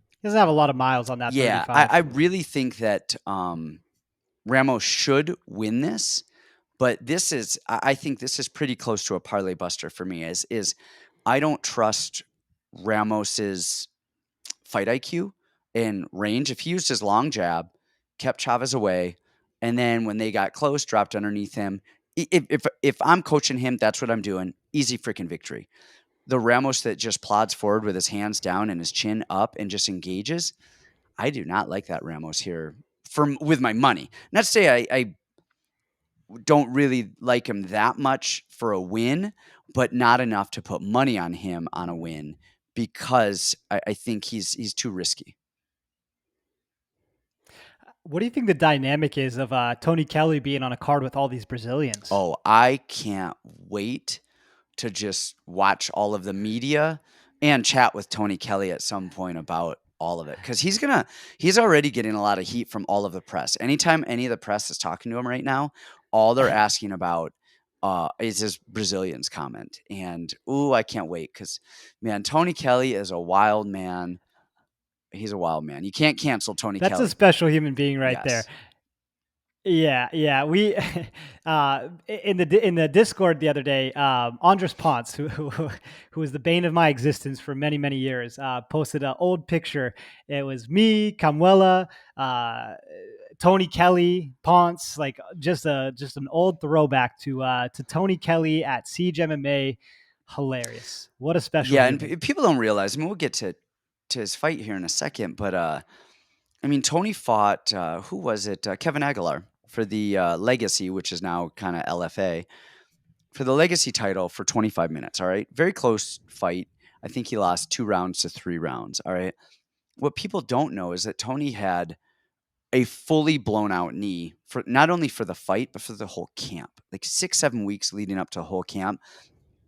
He doesn't have a lot of miles on that Yeah, I 35. really think that Ramos should win this, but I think this is pretty close to a parlay buster for me. Is I don't trust Ramos's fight IQ and range. If he used his long jab, kept Chavez away, and then when they got close, dropped underneath him. If I'm coaching him, that's what I'm doing. Easy freaking victory. The Ramos that just plods forward with his hands down and his chin up and just engages, I do not like that Ramos here with my money. Not to say I don't really like him that much for a win, but not enough to put money on him on a win because I think he's too risky. What do you think the dynamic is of Tony Kelley being on a card with all these Brazilians? Oh, I can't wait to just watch all of the media and chat with Tony Kelley at some point about all of it because he's already getting a lot of heat from all of the press. Anytime any of the press is talking to him right now, all they're asking about is his Brazilians comment. And I can't wait because man, Tony Kelley is a wild man. He's a wild man. You can't cancel Tony That's a Kelley. special human being right there. Yes. Yeah. We in the Discord the other day, Andres Ponce, who was the bane of my existence for many years, posted an old picture. It was me, Camuela, Tony Kelley, Ponce, like just an old throwback to Tony Kelley at Siege MMA. Hilarious! What a special Yeah, human. and people don't realize. I mean, we'll get to his fight here in a second, but I mean, Tony fought who was it? Kevin Aguilar for the Legacy, which is now kind of LFA, for the Legacy title for 25 minutes. All right, very close fight. I think he lost 2 rounds to 3 rounds. All right. What people don't know is that Tony had a fully blown out knee for not only for the fight but for the whole camp, like 6-7 weeks leading up to the whole camp.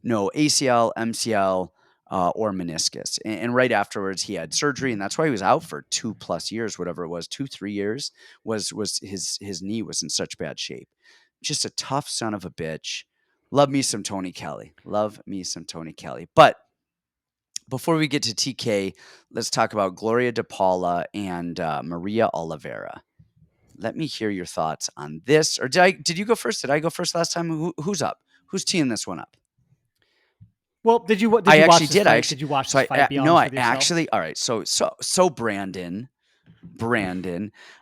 No ACL, MCL, or meniscus. And right afterwards, he had surgery, and that's why he was out for 2+ years, whatever it was, 2-3 years. Was his knee was in such bad shape. Just a tough son of a bitch. Love me some Tony Kelley. Love me some Tony Kelley. But before we get to TK, let's talk about Gloria de Paula and Maria Oliveira. Let me hear your thoughts on this. Or did you go first? Did I go first last time? Who's up? Who's teeing this one up? Well, did you watch I this actually fight? did. Did you watch So this fight? Be honest with yourself. actually. All right. So Brandon,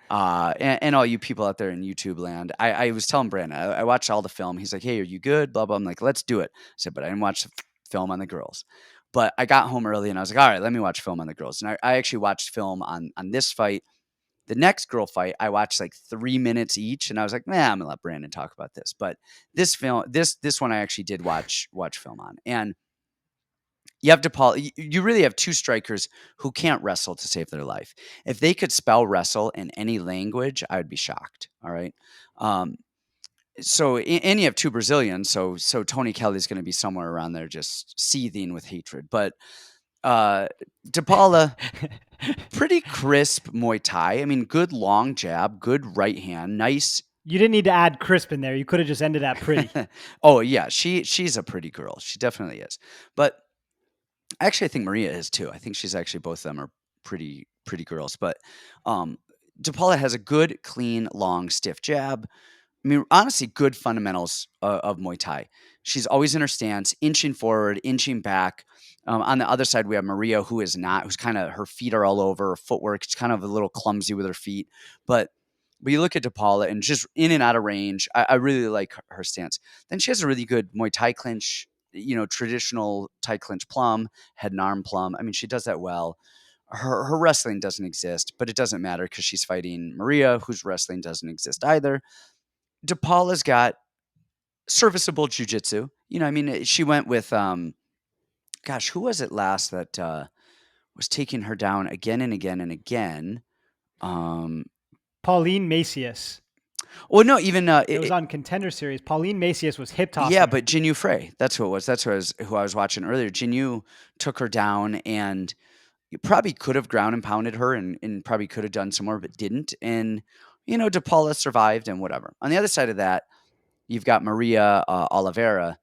and all you people out there in YouTube land. I was telling Brandon, I watched all the film. He's like, "Hey, are you good?" Blah blah. I'm like, "Let's do it." I said, "But I didn't watch the film on the girls." But I got home early and I was like, "All right, let me watch film on the girls." And I actually watched film on this fight. The next girl fight, I watched like 3 minutes each, and I was like, "Nah, I'm gonna let Brandon talk about this." But this film, this one, I actually did watch film on, and you have to you really have 2 strikers who can't wrestle to save their life. If they could spell wrestle in any language, I would be shocked. All right. Um, and you have 2 Brazilians, so Tony Kelley's going to be somewhere around there, just seething with hatred. But De Paula, pretty crisp Muay Thai. I mean, good long jab, good right hand, nice. You didn't need to add crisp in there. You could have just ended at pretty. Oh yeah, she's a pretty girl. She definitely is. But actually, I think Maria is too. I think she's actually, both of them are pretty girls. But De Paula has a good, clean, long, stiff jab. I mean, honestly, good fundamentals of Muay Thai. She's always in her stance, inching forward, inching back. On the other side, we have Maria, who is not, who's kind of, her feet are all over, her footwork. She's kind of a little clumsy with her feet. But you look at De Paula and just in and out of range, I really like her stance. Then she has a really good Muay Thai clinch, traditional Thai clinch plum, head and arm plum. I mean, she does that well. Her wrestling doesn't exist, but it doesn't matter because she's fighting Maria, whose wrestling doesn't exist either. De Paula's got serviceable jujitsu. I mean, she went with, gosh, who was it last that was taking her down again and again and again? Pauline Macias. Well, no, even it was on Contender Series. Pauline Macias was hip tossing. Yeah, her. but Jinyu Frey, that's who it was. That's who I was watching earlier. Jinyu took her down, and you probably could have ground and pounded her, and probably could have done some more, but didn't. And DePaula survived and whatever. On the other side of that, you've got Maria Oliveira.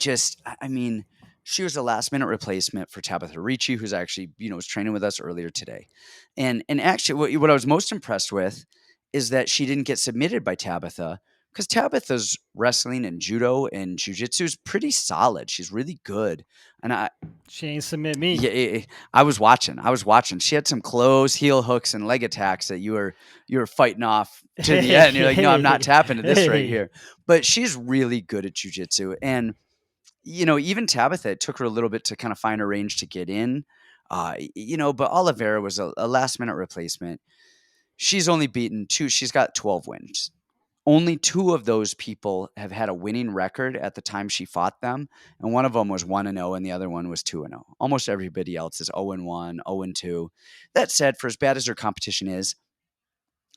I mean, she was a last minute replacement for Tabitha Ricci, who's actually, was training with us earlier today. And actually, what I was most impressed with is that she didn't get submitted by Tabitha, because Tabitha's wrestling and judo and jujitsu is pretty solid. She's really good. And She ain't submit me. yeah, I was watching. She had some close heel hooks and leg attacks that you were fighting off to the end. You're like, no, I'm not tapping to this right here. But she's really good at jujitsu. And even Tabitha, it took her a little bit to kind of find a range to get in. But Oliveira was a last minute replacement. She's only beaten 2. She's got 12 wins. Only 2 of those people have had a winning record at the time she fought them, and one of them was 1-0 and the other one was 2-0. Almost everybody else is 0-1, 0-2. That said, for as bad as her competition is,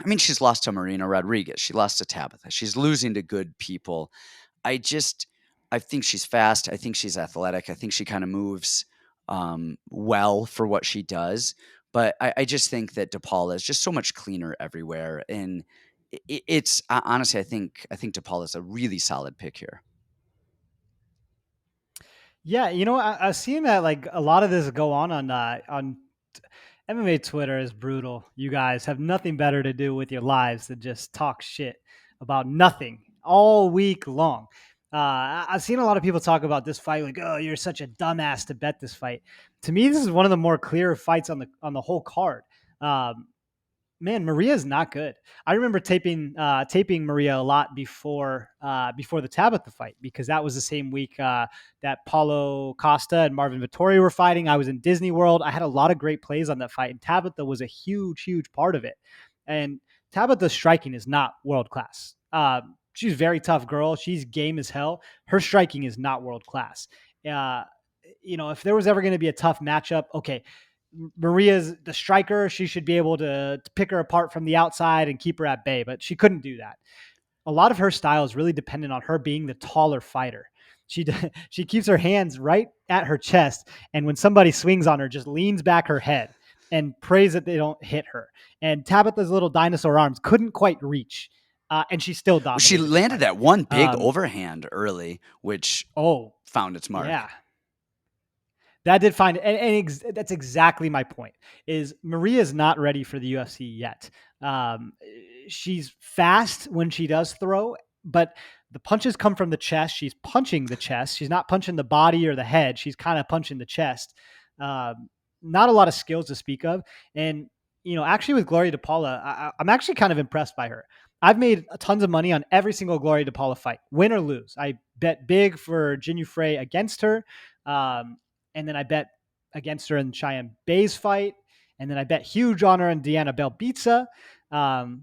I mean, she's lost to Marina Rodrigues. She lost to Tabitha. She's losing to good people. I think she's fast. I think she's athletic. I think she kind of moves well for what she does. But I just think that DePaula is just so much cleaner everywhere. And it's honestly, I think DePaula is a really solid pick here. Yeah, I've seen that like a lot of this go on MMA Twitter is brutal. You guys have nothing better to do with your lives than just talk shit about nothing all week long. I've seen a lot of people talk about this fight like, "Oh, you're such a dumbass to bet this fight." To me, this is one of the more clear fights on the whole card. Man, Maria's not good. I remember taping Maria a lot before the Tabitha fight, because that was the same week that Paulo Costa and Marvin Vittori were fighting. I was in Disney World. I had a lot of great plays on that fight, and Tabitha was a huge part of it. And Tabitha's striking is not world class. She's a very tough girl. She's game as hell. Her striking is not world class. If there was ever going to be a tough matchup, okay, Maria's the striker. She should be able to pick her apart from the outside and keep her at bay, but she couldn't do that. A lot of her style is really dependent on her being the taller fighter. She keeps her hands right at her chest, and when somebody swings on her, just leans back her head and prays that they don't hit her. And Tabitha's little dinosaur arms couldn't quite reach, and she still dominated. She landed that one big overhand early, which found its mark. Yeah. That did find, and that's exactly my point. Is Maria's not ready for the UFC yet. She's fast when she does throw, but the punches come from the chest. She's punching the chest. She's not punching the body or the head. She's kind of punching the chest. Not a lot of skills to speak of. And actually with Gloria DePaula, I'm actually kind of impressed by her. I've made tons of money on every single Gloria DePaula fight, win or lose. I bet big for Jinh Frey against her. And then I bet against her in Cheyenne Bay's fight. And then I bet huge on her in Deanna Belbitsa.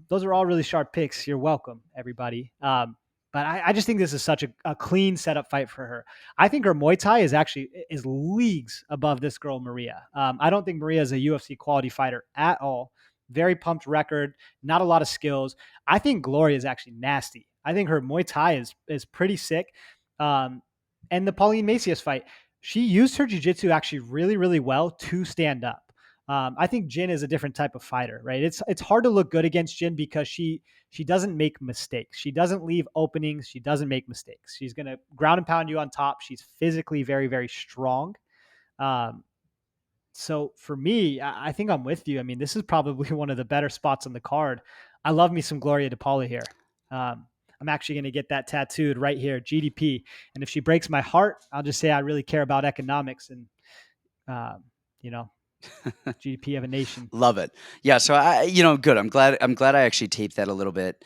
Those are all really sharp picks. You're welcome, everybody. But I just think this is such a clean setup fight for her. I think her Muay Thai is leagues above this girl, Maria. I don't think Maria is a UFC quality fighter at all. Very pumped record, not a lot of skills. I think Gloria is actually nasty. I think her Muay Thai is pretty sick. And the Pauline Macias fight, she used her jiu-jitsu actually really, really well to stand up. I think Jinh is a different type of fighter, right? It's hard to look good against Jinh because she doesn't make mistakes. She doesn't leave openings. She doesn't make mistakes. She's going to ground and pound you on top. She's physically very, very strong. So for me, I think I'm with you. I mean, this is probably one of the better spots on the card. I love me some Gloria DePaula here. I'm actually going to get that tattooed right here, GDP. And if she breaks my heart, I'll just say I really care about economics and, GDP of a nation. Love it. Yeah. So good. I'm glad I actually taped that a little bit.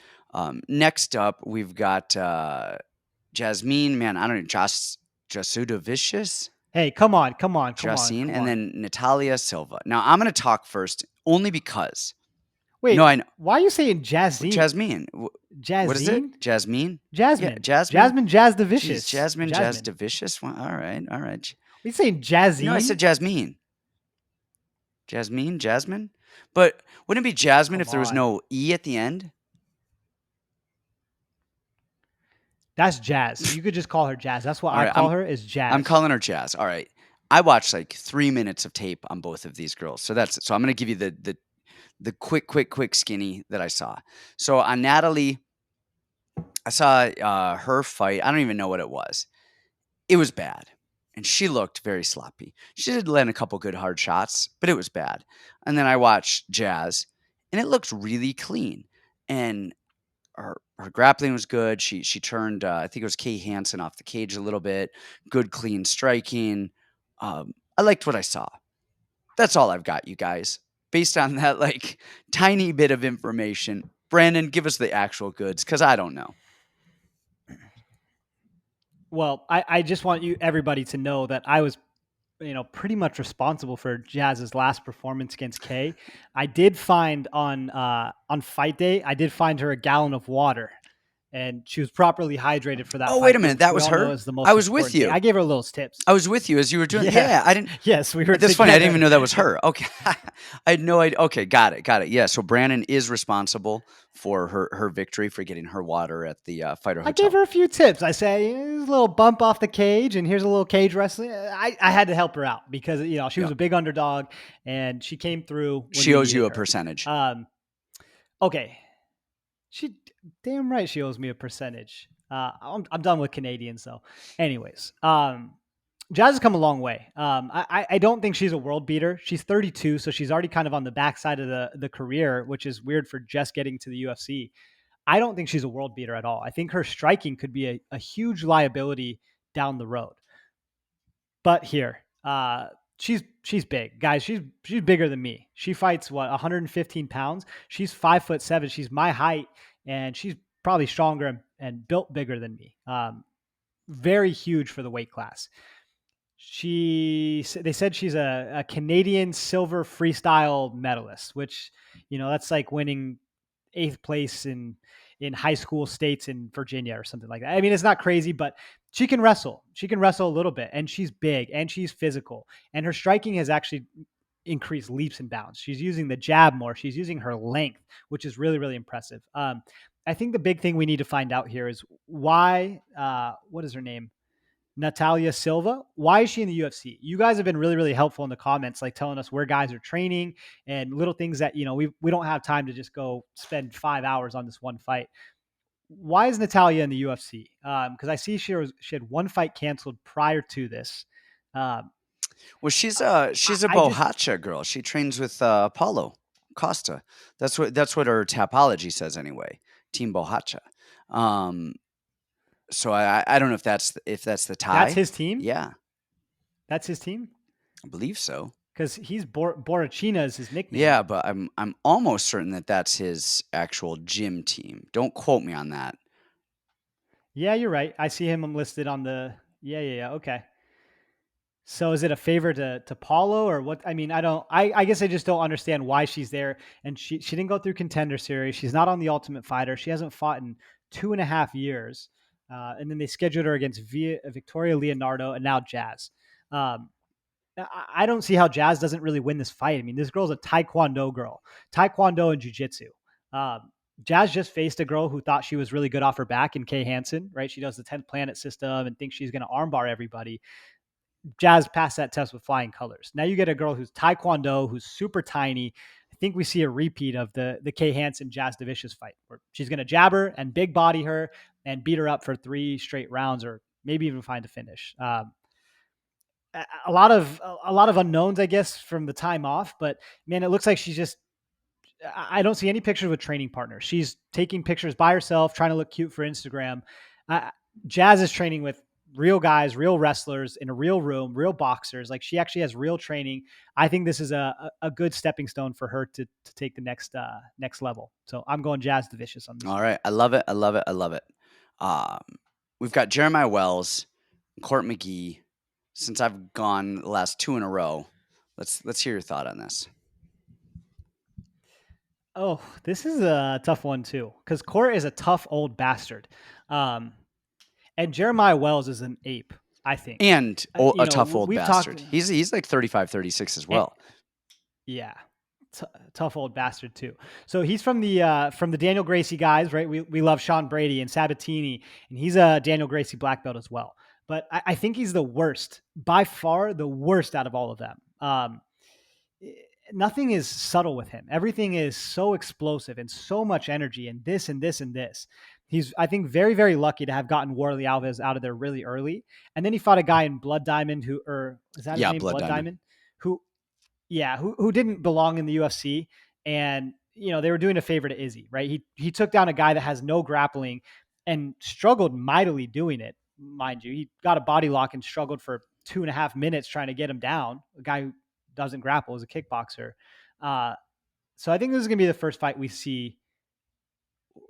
Next up, we've got Jasmine. Man, I don't know. Jasudavicius. Hey, come on. Jasmine, and then Natalia Silva. Now I'm going to talk first, only because. Wait, no, I know. Why are you saying Jasmine? Jasmine. Jasmine? What is it? Jasmine? Jasmine. Yeah, Jasmine. Jasmine Jasudavicius. Jasmine Jasudavicius. Well, all right. Are you saying Jasmine? No, I said Jasmine. Jasmine? But wouldn't it be Jasmine if there was no E at the end? That's Jazz. You could just call her Jazz. That's what I call her, is Jazz. I'm calling her Jazz. All right. I watched like 3 minutes of tape on both of these girls. So I'm going to give you the quick skinny that I saw. So on Natalie, I saw her fight. I don't even know what it was. It was bad. And she looked very sloppy. She did land a couple good hard shots, but it was bad. And then I watched Jazz, and it looked really clean. And her grappling was good. She turned I think it was Kay Hansen off the cage a little bit. Good clean striking. I liked what I saw. That's all I've got, you guys. Based on that like tiny bit of information, Brandon, give us the actual goods because I don't know. Well, I just want everybody to know that I was, pretty much responsible for Jazz's last performance against Kay. I did find on fight day, I did find her a gallon of water, and she was properly hydrated for that Oh, fight. wait a minute. That we was all know her? is the I most was with important thing. you. I gave her little tips. I was with you as you were doing. Yeah, I didn't. Yes, we were. That's funny. I didn't even know that was together. her. Okay, I had no idea. Okay, got it. Yeah, so Brandon is responsible for her victory for getting her water at the fighter hotel. I gave her a few tips. I say, here's a little bump off the cage, and here's a little cage wrestling. I had to help her out because she was a big underdog, and she came through. When She owes you a her. percentage. Okay, she damn right she owes me a percentage. I'm done with Canadians though. Anyways, Jazz has come a long way. I don't think she's a world beater. She's 32, so she's already kind of on the backside of the career, which is weird for just getting to the UFC. I don't think she's a world beater at all. I think her striking could be a huge liability down the road. But here, she's big, guys. She's bigger than me. She fights 115 pounds. She's 5'7". She's my height, and she's probably stronger and built bigger than me. Very huge for the weight class. They said she's a Canadian silver freestyle medalist, which that's like winning 8th place in high school states in Virginia or something like that. I mean, it's not crazy, but she can wrestle. She can wrestle a little bit, and she's big and she's physical, and her striking has actually increased leaps and bounds. She's using the jab more. She's using her length, which is really, really impressive. I think the big thing we need to find out here is why, what is her name? Natalia Silva. Why is she in the UFC? You guys have been really, really helpful in the comments, like telling us where guys are training and little things that, we don't have time to just go spend 5 hours on this one fight. Why is Natalia in the UFC? Because I see she had one fight canceled prior to this. Well, she's a Bohacha girl. She trains with Paulo Costa. That's what her Tapology says anyway. Team Bohacha. So I don't know if that's the tie. That's his team? Yeah. That's his team? I believe so. Because he's Borachina is his nickname. Yeah, but I'm almost certain that that's his actual gym team. Don't quote me on that. Yeah, you're right. I see him listed on the yeah. Okay. So is it a favor to Paulo or what? I mean, I guess I just don't understand why she's there. And she didn't go through Contender Series. She's not on the Ultimate Fighter. She hasn't fought in 2.5 years. And then they scheduled her against Victoria Leonardo and now Jazz. I don't see how Jazz doesn't really win this fight. I mean, this girl's a Taekwondo girl. Taekwondo and Jiu-Jitsu. Jazz just faced a girl who thought she was really good off her back in Kay Hansen, right? She does the 10th planet system and thinks she's going to armbar everybody. Jazz passed that test with flying colors. Now you get a girl who's Taekwondo, who's super tiny. I think we see a repeat of the Kay Hansen Jasudavicius fight where she's going to jab her and big body her and beat her up for 3 straight rounds or maybe even find a finish. A lot of unknowns, I guess, from the time off, but man, it looks like I don't see any pictures with training partners. She's taking pictures by herself, trying to look cute for Instagram. Jazz is training with real guys, real wrestlers in a real room, real boxers. Like she actually has real training. I think this is a good stepping stone for her to take the next level. So I'm going Jasudavicius on this. All right. I love it. We've got Jeremiah Wells, Court McGee. Since I've gone the last 2 in a row, let's hear your thought on this. Oh, this is a tough one too, because Court is a tough old bastard. And Jeremiah Wells is an ape, I think. And a tough old bastard. He's like 35, 36 as well. Yeah. Tough old bastard too. So he's from the Daniel Gracie guys, right? We love Sean Brady and Sabatini, and he's a Daniel Gracie black belt as well. But I think he's the worst, by far the worst out of all of them. nothing is subtle with him. Everything is so explosive and so much energy and this and this and this. He's, I think, very, very lucky to have gotten Warley Alves out of there really early. And then he fought a guy in Blood Diamond who, or is that his Yeah, name? Blood Blood Diamond. Diamond, who, yeah, who didn't belong in the UFC. And, they were doing a favor to Izzy, right? He took down a guy that has no grappling and struggled mightily doing it, mind you. He got a body lock and struggled for 2.5 minutes trying to get him down. A guy who doesn't grapple is a kickboxer. Uh, so I think this is going to be the first fight we see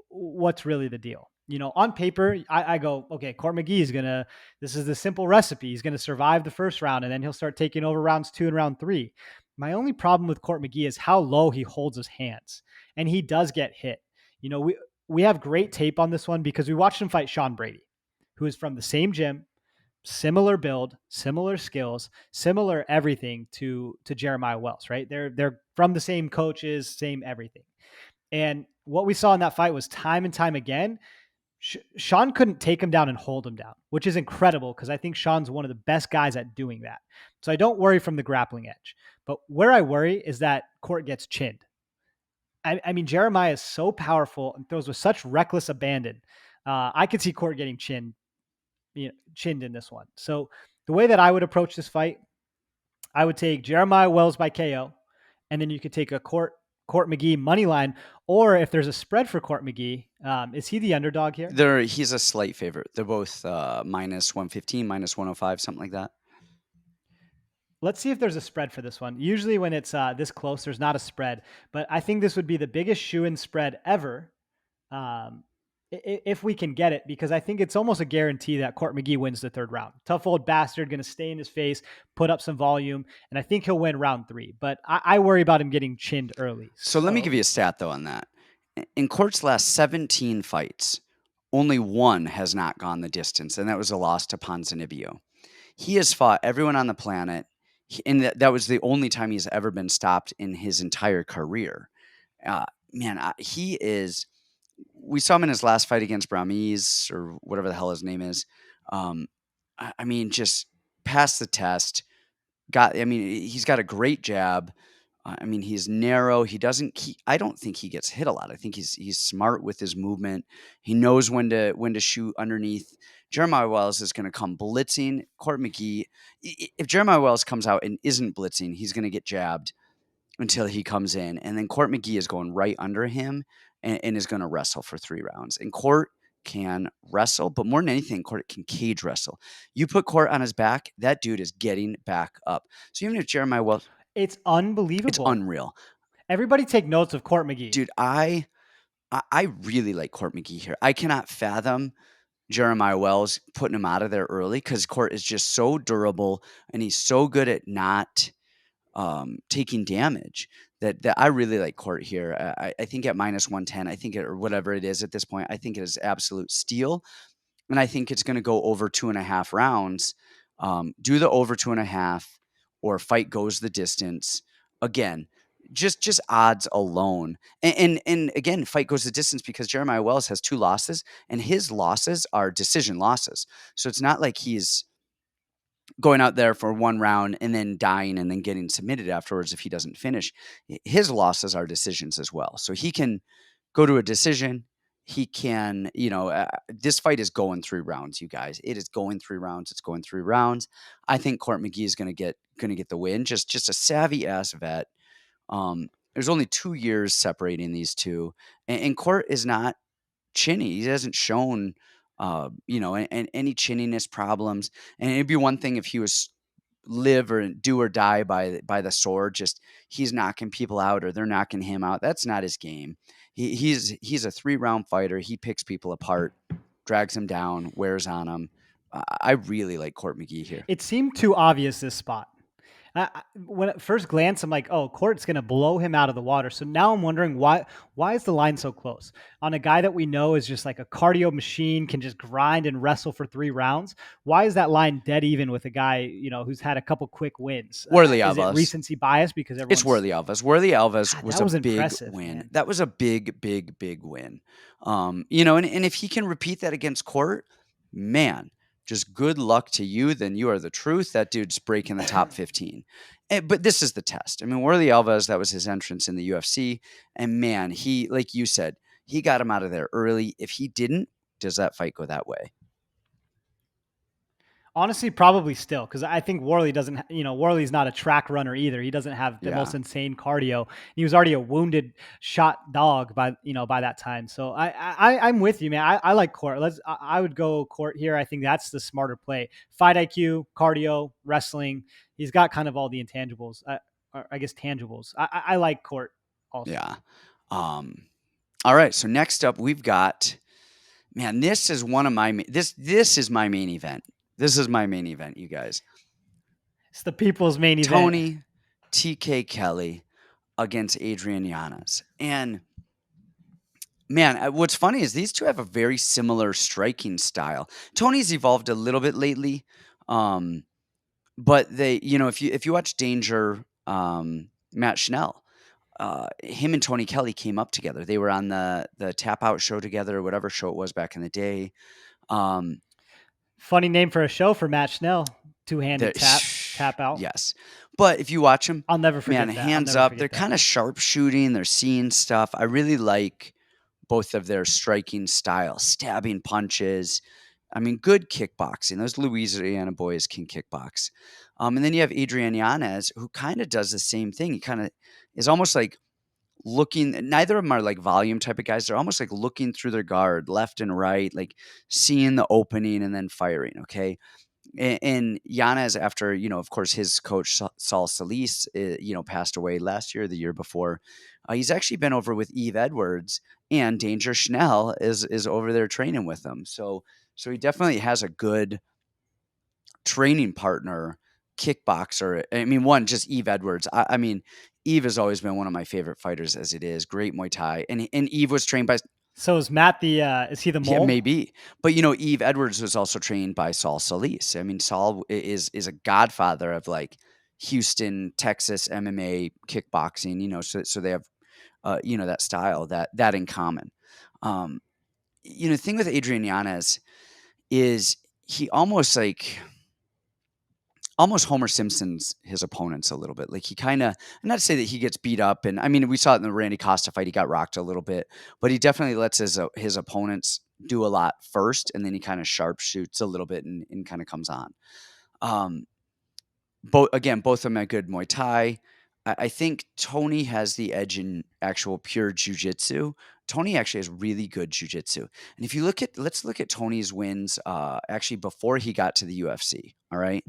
what's really the deal. On paper, I go, okay, Court McGee is going to, this is the simple recipe. He's going to survive the first round and then he'll start taking over rounds 2 and round 3. My only problem with Court McGee is how low he holds his hands, and he does get hit. We have great tape on this one because we watched him fight Sean Brady, who is from the same gym, similar build, similar skills, similar everything to Jeremiah Wells, right? They're from the same coaches, same everything. And what we saw in that fight was time and time again, Sean couldn't take him down and hold him down, which is incredible because I think Sean's one of the best guys at doing that. So I don't worry from the grappling edge. But where I worry is that Court gets chinned. I mean, Jeremiah is so powerful and throws with such reckless abandon. I could see Court getting chinned in this one. So the way that I would approach this fight, I would take Jeremiah Wells by KO, and then you could take a Court McGee money line, or if there's a spread for Court McGee, is he the underdog here? He's a slight favorite. They're both minus 115, minus 105, something like that. Let's see if there's a spread for this one. Usually when it's this close, there's not a spread, but I think this would be the biggest shoe-in spread ever. If we can get it, because I think it's almost a guarantee that Court McGee wins the third round. Tough old bastard, going to stay in his face, put up some volume, and I think he'll win round 3. But I worry about him getting chinned early. So let me give you a stat, though, on that. In Court's last 17 fights, only one has not gone the distance, and that was a loss to Ponzinibbio. He has fought everyone on the planet, and that was the only time he's ever been stopped in his entire career. He is... We saw him in his last fight against Ramos, or whatever the hell his name is. Just passed the test. He's got a great jab. He's narrow. I don't think he gets hit a lot. I think he's smart with his movement. He knows when to shoot underneath. Jeremiah Wells is going to come blitzing. Court McGee, if Jeremiah Wells comes out and isn't blitzing, he's going to get jabbed until he comes in. And then Court McGee is going right under him and is going to wrestle for 3 rounds. And Court can wrestle, but more than anything, Court can cage wrestle. You put Court on his back, that dude is getting back up. So even if Jeremiah Wells... It's unbelievable. It's unreal. Everybody take notes of Court McGee. Dude, I really like Court McGee here. I cannot fathom Jeremiah Wells putting him out of there early because Court is just so durable and he's so good at not taking damage that I really like Court here. I think at minus 110, I think or whatever it is at this point, I think it is absolute steal. And I think it's going to go over 2.5 rounds. Do the over 2.5 or fight goes the distance. Again, just odds alone. And again, fight goes the distance because Jeremiah Wells has 2 losses and his losses are decision losses. So it's not like he's going out there for 1 round and then dying and then getting submitted afterwards if he doesn't finish. His losses are decisions as well. So he can go to a decision. He can, this fight is going 3 rounds, you guys. It is going 3 rounds. It's going 3 rounds. I think Court McGee is going to get the win. Just a savvy ass vet. There's only 2 years separating these two, and Court is not chinny. He hasn't shown, any chinniness problems. And it'd be one thing if he was live or do or die by the sword. Just he's knocking people out or they're knocking him out. That's not his game. He's a 3-round fighter. He picks people apart, drags them down, wears on them. I really like Court McGee here. It seemed too obvious this spot. When at first glance, I'm like, oh, Court's going to blow him out of the water. So now I'm wondering why is the line so close on a guy that we know is just like a cardio machine, can just grind and wrestle for 3 rounds. Why is that line dead even with a guy, who's had a couple quick wins? Warley Alves. Is it recency bias because it's Warley Alves. Warley Alves was a big win. Man. That was a big win. And if he can repeat that against Court, man, just good luck to you. Then you are the truth. That dude's breaking the top 15. But this is the test. I mean, Warlley Alves, that was his entrance in the UFC. And man, he, like you said, he got him out of there early. If he didn't, does that fight go that way? Honestly, probably still, because I think Warlley doesn't, Warlley's not a track runner either. He doesn't have the Yeah. most insane cardio. He was already a wounded, shot dog by that time. So I'm with you, man. I like Court. I would go Court here. I think that's the smarter play. Fight IQ, cardio, wrestling. He's got kind of all the intangibles. Or I guess tangibles. I like Court also. Yeah. All right. So next up, we've got, man, this is one of my, this is my main event. This is my main event, you guys. It's the people's main event. Tony TK Kelley against Adrian Yanez. And man, what's funny is these two have a very similar striking style. Tony's evolved a little bit lately. But they, if you watch Danger, Matt Schnell, him and Tony Kelley came up together. They were on the Tap Out show together, or whatever show it was back in the day. Funny name for a show for Matt Schnell. Two-handed tap out. Yes. But if you watch them, I'll never forget man, that. hands up. They're kind of sharp shooting. They're seeing stuff. I really like both of their striking styles, stabbing punches. I mean, good kickboxing. Those Louisiana boys can kickbox. And then you have Adrian Yanez, who kind of does the same thing. He kind of is almost like looking, neither of them are like volume type of guys. They're almost like looking through their guard left and right, like seeing the opening and then firing. Okay. And Yanez, after, of course, his coach, Saul Solis, passed away last year, the year before, he's actually been over with Yves Edwards, and Danger Schnell is over there training with them. So he definitely has a good training partner, kickboxer. I mean, one, just Yves Edwards. I mean, Yves has always been one of my favorite fighters as it is. Great Muay Thai. And Yves was trained by... So is Matt is he the mole? Yeah, maybe. But, Yves Edwards was also trained by Saul Solis. I mean, Saul is a godfather of like Houston, Texas MMA kickboxing, so they have, that style, that in common. The thing with Adrian Yanez is he almost Homer Simpson's his opponents a little bit. Like he kind of, not to say that he gets beat up, and I mean we saw it in the Randy Costa fight. He got rocked a little bit, but he definitely lets his opponents do a lot first, and then he kind of sharpshoots a little bit and kind of comes on. Both of them are good Muay Thai. I think Tony has the edge in actual pure jiu-jitsu. Tony actually has really good jiu-jitsu. And if you let's look at Tony's wins actually before he got to the UFC. All right.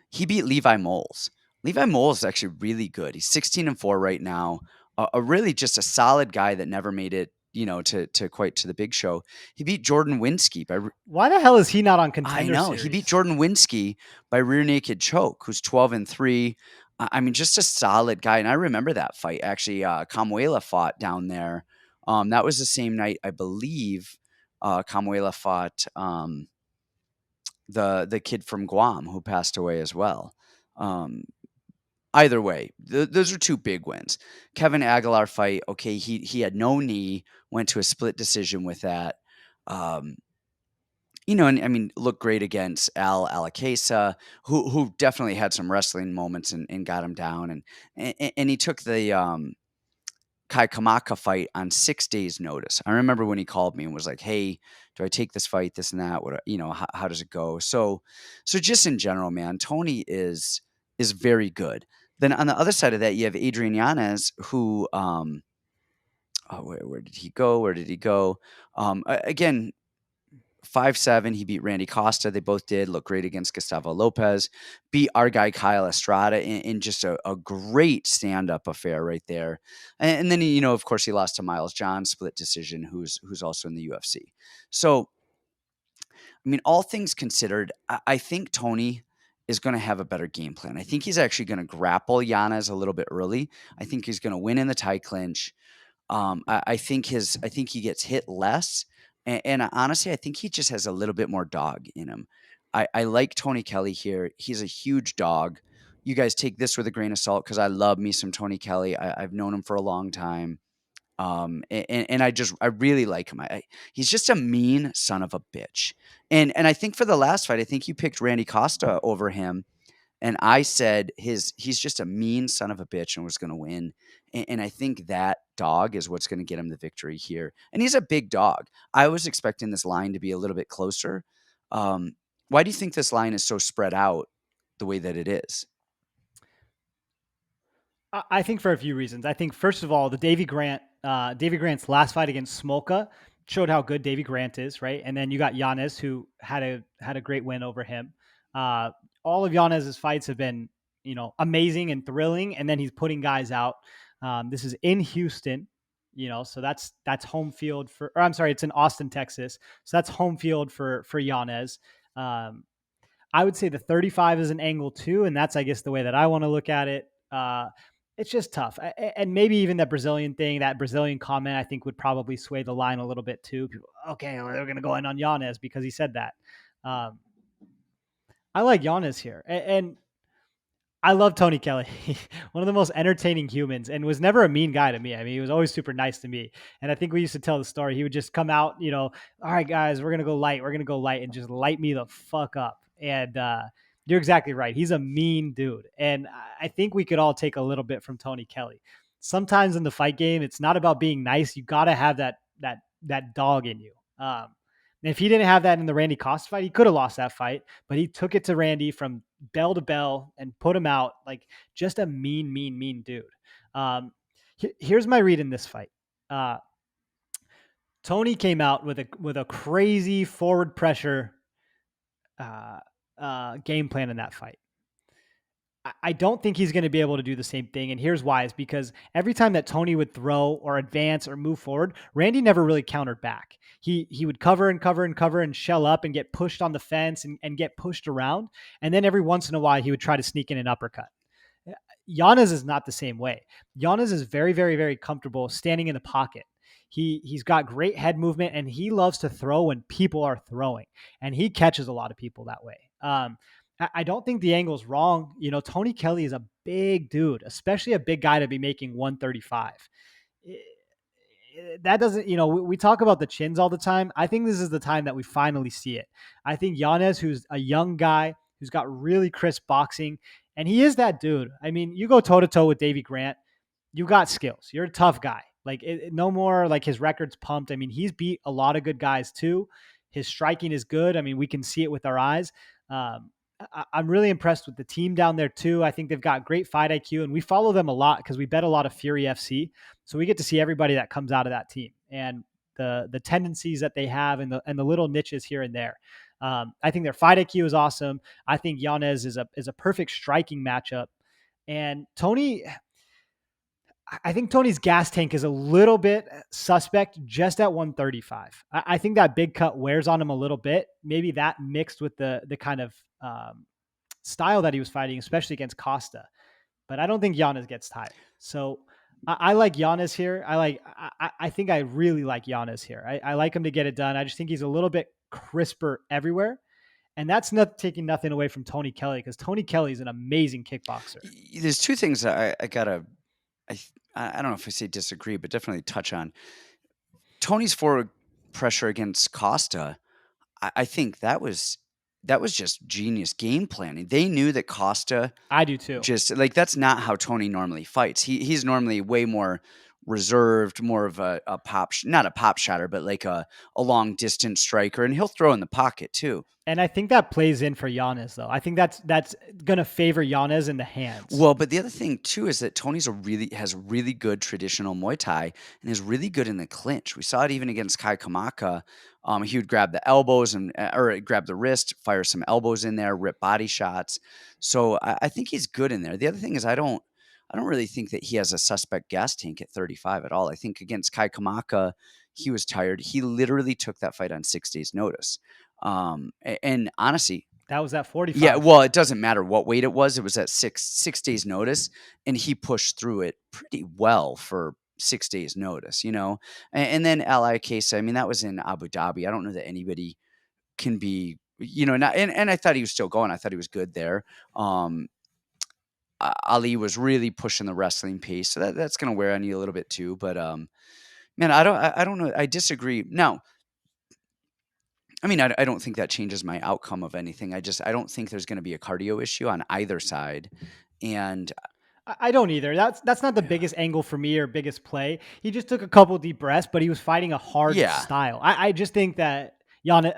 He beat Levi Moles. Levi Moles is actually really good. He's 16-4 right now. A really just a solid guy that never made it, to quite to the big show. He beat Jordan Winsky by... Why the hell is he not on Contender I know. Series? He beat Jordan Winsky by rear naked choke, who's 12-3. I mean, just a solid guy. And I remember that fight. Actually, Camuela fought down there. That was the same night, I believe, Camuela fought the kid from Guam who passed away as well. Either way, those are two big wins. Kevin Aguilar fight, okay, he had no knee, went to a split decision with that. And I mean, looked great against Al Alakesa, who definitely had some wrestling moments and got him down. And he took the Kai Kamaka fight on 6 days' notice. I remember when he called me and was like, "Hey, do I take this fight? This and that? What, how does it go?" So just in general, man, Tony is very good. Then on the other side of that, you have Adrian Yanez, who, where did he go? Where did he go? Again, 5'7". He beat Randy Costa. They both did look great against Gustavo Lopez. Beat our guy Kyle Estrada in just a great stand-up affair right there. And then of course, he lost to Miles John, split decision, who's also in the UFC. So, I mean, all things considered, I think Tony is going to have a better game plan. I think he's actually going to grapple Yanez a little bit early. I think he's going to win in the tie clinch. I think he gets hit less, and honestly, I think he just has a little bit more dog in him. I like Tony Kelley here. He's a huge dog. You guys take this with a grain of salt because I love me some Tony Kelley. I've known him for a long time. And I really like him. He's just a mean son of a bitch. And I think for the last fight, I think you picked Randy Costa over him. And I said he's just a mean son of a bitch and was going to win. And I think that dog is what's going to get him the victory here. And he's a big dog. I was expecting this line to be a little bit closer. Why do you think this line is so spread out the way that it is? I think for a few reasons. I think first of all, the Davy Grant's last fight against Smolka showed how good Davy Grant is, right? And then you got Yanez, who had a great win over him. Uh, all of Yanez's fights have been, amazing and thrilling, and then he's putting guys out. This is in Houston, so that's home field for. Or I'm sorry, it's in Austin, Texas, so that's home field for Yanez. I would say the 35 is an angle too, and that's I guess the way that I want to look at it. It's just tough, and maybe even that Brazilian thing, that Brazilian comment, I think would probably sway the line a little bit too. People, okay, well, they're going to go in on Yanez because he said that. I like Yanez here, and I love Tony Kelley, one of the most entertaining humans, and was never a mean guy to me. I mean, he was always super nice to me. And I think we used to tell the story. He would just come out, all right, guys, we're gonna go light, and just light me the fuck up. And you're exactly right. He's a mean dude, and I think we could all take a little bit from Tony Kelley. Sometimes in the fight game, it's not about being nice. You got to have that dog in you. If he didn't have that in the Randy Costa fight, he could have lost that fight, but he took it to Randy from bell to bell and put him out like just a mean, mean, mean dude. Here's my read in this fight. Tony came out with a crazy forward pressure game plan in that fight. I don't think he's going to be able to do the same thing. And here's why is because every time that Tony would throw or advance or move forward, Randy never really countered back. He would cover and cover and cover and shell up and get pushed on the fence and get pushed around. And then every once in a while, he would try to sneak in an uppercut. Yanez is not the same way. Yanez is very, very, very comfortable standing in the pocket. He's got great head movement and he loves to throw when people are throwing. And he catches a lot of people that way. I don't think the angle's wrong. Tony Kelley is a big dude, especially a big guy to be making 135. That doesn't, we talk about the chins all the time. I think this is the time that we finally see it. I think Yanez, who's a young guy, who's got really crisp boxing, and he is that dude. I mean, you go toe to toe with Davy Grant, you got skills. You're a tough guy. Like no more like his record's pumped. I mean, he's beat a lot of good guys too. His striking is good. I mean, we can see it with our eyes. I'm really impressed with the team down there too. I think they've got great fight IQ, and we follow them a lot because we bet a lot of Fury FC. So we get to see everybody that comes out of that team and the tendencies that they have and the little niches here and there. I think their fight IQ is awesome. I think Yanez is a perfect striking matchup, and Tony. I think Tony's gas tank is a little bit suspect just at 135. I think that big cut wears on him a little bit. Maybe that mixed with the kind of style that he was fighting, especially against Costa. But I don't think Yanez gets tired. So I like Yanez here. I think I really like Yanez here. I like him to get it done. I just think he's a little bit crisper everywhere. And that's not taking nothing away from Tony Kelley because Tony Kelley is an amazing kickboxer. There's two things that I gotta I don't know if I say disagree, but definitely touch on. Tony's forward pressure against Costa, I think that was just genius game planning. They knew that Costa I do too. just like that's not how Tony normally fights. He's normally way more reserved, more of a pop, not a pop shotter, but like a long distance striker, and he'll throw in the pocket too. And I think that plays in for Yanez, though. I think that's going to favor Yanez in the hands. Well, but the other thing too is that Tony's has really good traditional Muay Thai and is really good in the clinch. We saw it even against Kai Kamaka. He would grab the elbows or grab the wrist, fire some elbows in there, rip body shots. So I think he's good in there. The other thing is I don't really think that he has a suspect gas tank at 35 at all. I think against Kai Kamaka, he was tired. He literally took that fight on 6 days' notice. And honestly, that was at 45. yeah, well, it doesn't matter what weight it was. It was at six days notice, and he pushed through it pretty well for 6 days notice, and then Ally Case, I mean, that was in Abu Dhabi. I don't know that anybody can be, not, and I thought he was still going. I thought he was good there. Ali was really pushing the wrestling pace. So that's going to wear on you a little bit too, but Man, I don't know. I disagree. Now, I mean, I don't think that changes my outcome of anything. I don't think there's going to be a cardio issue on either side. And I don't either. That's not the biggest angle for me or biggest play. He just took a couple deep breaths, but he was fighting a hard yeah, style. I just think that Yanez,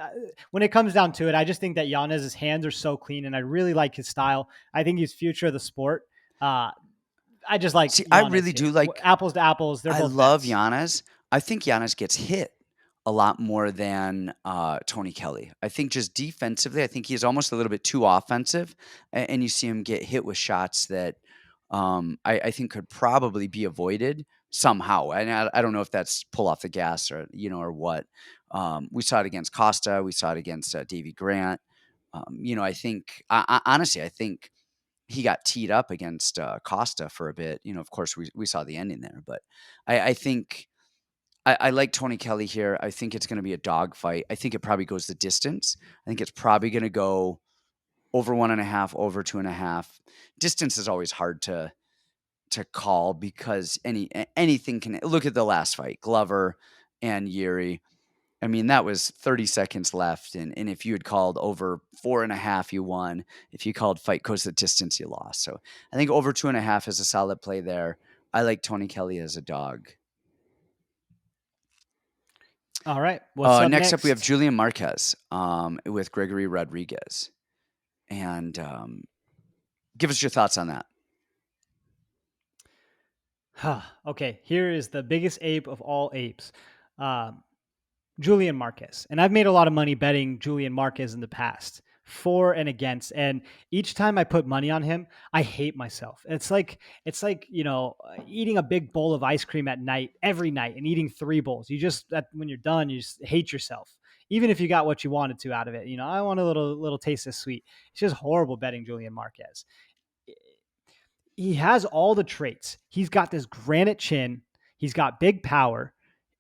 when it comes down to it, I just think that Yanez's hands are so clean, and I really like his style. I think he's future of the sport. Uh, I just like see, I Yanez really here. do like. Apples to apples, they're I both love vets. Yanez. I think Yanez gets hit a lot more than Tony Kelley. I think just defensively, I think he's almost a little bit too offensive, and you see him get hit with shots that I think could probably be avoided somehow. And I don't know if that's pull off the gas or or what. We saw it against Costa. We saw it against Davy Grant. I think honestly, I think he got teed up against Costa for a bit. Of course, we saw the ending there, but I think I like Tony Kelley here. I think it's going to be a dogfight. I think it probably goes the distance. I think it's probably going to go over 1.5, over 2.5. Distance is always hard to call because anything can look at the last fight, Glover and Yuri. I mean, that was 30 seconds left, and if you had called over 4.5, you won. If you called fight goes the distance, you lost. So I think over 2.5 is a solid play there. I like Tony Kelley as a dog. All right, what's up Next up, we have next? Julian Marquez with Gregory Rodrigues, and give us your thoughts on that. Okay, here is the biggest ape of all apes. Um, Julian Marquez. And I've made a lot of money betting Julian Marquez in the past, for and against. And each time I put money on him, I hate myself. It's like, eating a big bowl of ice cream at night every night and eating 3 bowls. You just when you're done, you just hate yourself. Even if you got what you wanted to out of it. I want a little taste of sweet. It's just horrible betting Julian Marquez. He has all the traits. He's got this granite chin. He's got big power.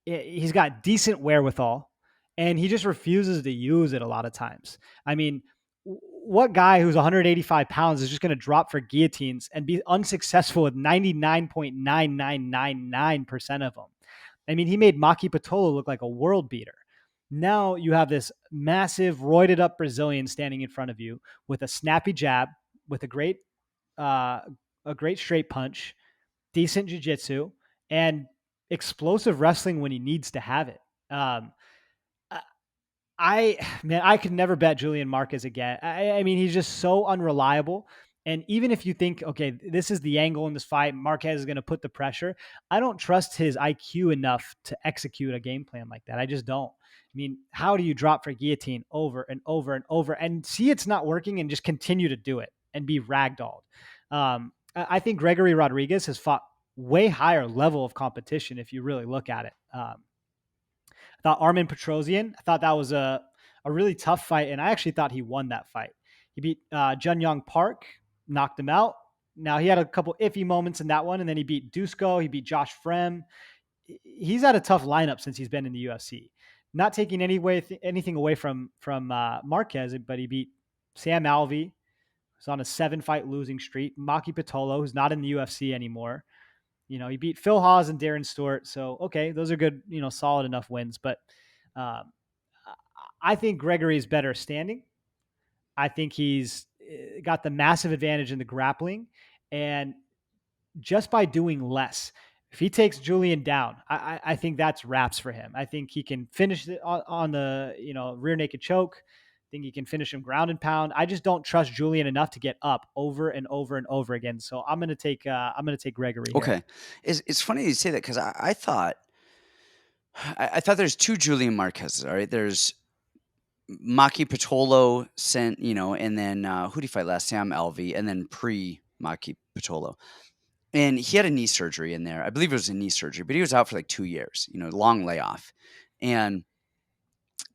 He's got decent wherewithal, and he just refuses to use it a lot of times. I mean, what guy who's 185 pounds is just going to drop for guillotines and be unsuccessful with 99.9999% of them? I mean, he made Maki Pitolo look like a world beater. Now you have this massive, roided up Brazilian standing in front of you with a snappy jab, with uh, a great straight punch, decent jiu-jitsu, and explosive wrestling when he needs to have it. Um, I could never bet Julian Marquez again. I mean, he's just so unreliable. And even if you think, okay, this is the angle in this fight, Marquez is going to put the pressure. I don't trust his IQ enough to execute a game plan like that. I just don't. I mean, how do you drop for guillotine over and over and over and see it's not working and just continue to do it and be ragdolled? I think Gregory Rodrigues has fought way higher level of competition if you really look at it. I thought Armin Petrosian, I thought that was a really tough fight, and I actually thought he won that fight. He beat Jun Young Park, knocked him out. Now, he had a couple iffy moments in that one, and then he beat Dusko, he beat Josh Frem. He's had a tough lineup since he's been in the UFC. Not taking anything away from Marquez, but he beat Sam Alvey, who's on a 7-fight losing streak. Maki Pitolo, who's not in the UFC anymore. He beat Phil Hawes and Darren Stewart. So, okay, those are good, solid enough wins. But um, I think Gregory is better standing. I think he's got the massive advantage in the grappling. And just by doing less, if he takes Julian down, I think that's wraps for him. I think he can finish it on the rear naked choke. I think he can finish him ground and pound. I just don't trust Julian enough to get up over and over and over again. So I'm gonna take Gregory here. Okay, it's funny you say that because I thought I thought there's two Julian Marquez's. All right, there's Maki Pitolo sent, and then who did he fight last? Sam Alvey, and then pre Maki Pitolo. And he had a knee surgery in there. I believe it was a knee surgery, but he was out for like 2 years, long layoff. And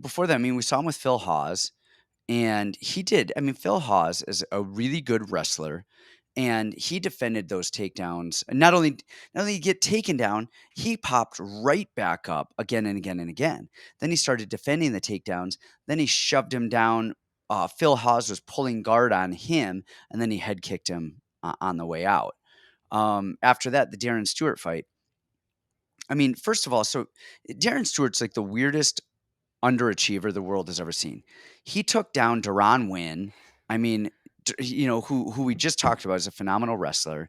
before that, I mean, we saw him with Phil Hawes, and he did. I mean, Phil Hawes is a really good wrestler, and he defended those takedowns. And not only get taken down, he popped right back up again and again and again. Then he started defending the takedowns. Then he shoved him down. Phil Hawes was pulling guard on him, and then he head kicked him on the way out. After that, the Darren Stewart fight, I mean, first of all, so Darren Stewart's like the weirdest underachiever the world has ever seen. He took down Deron Winn. I mean, who we just talked about is a phenomenal wrestler.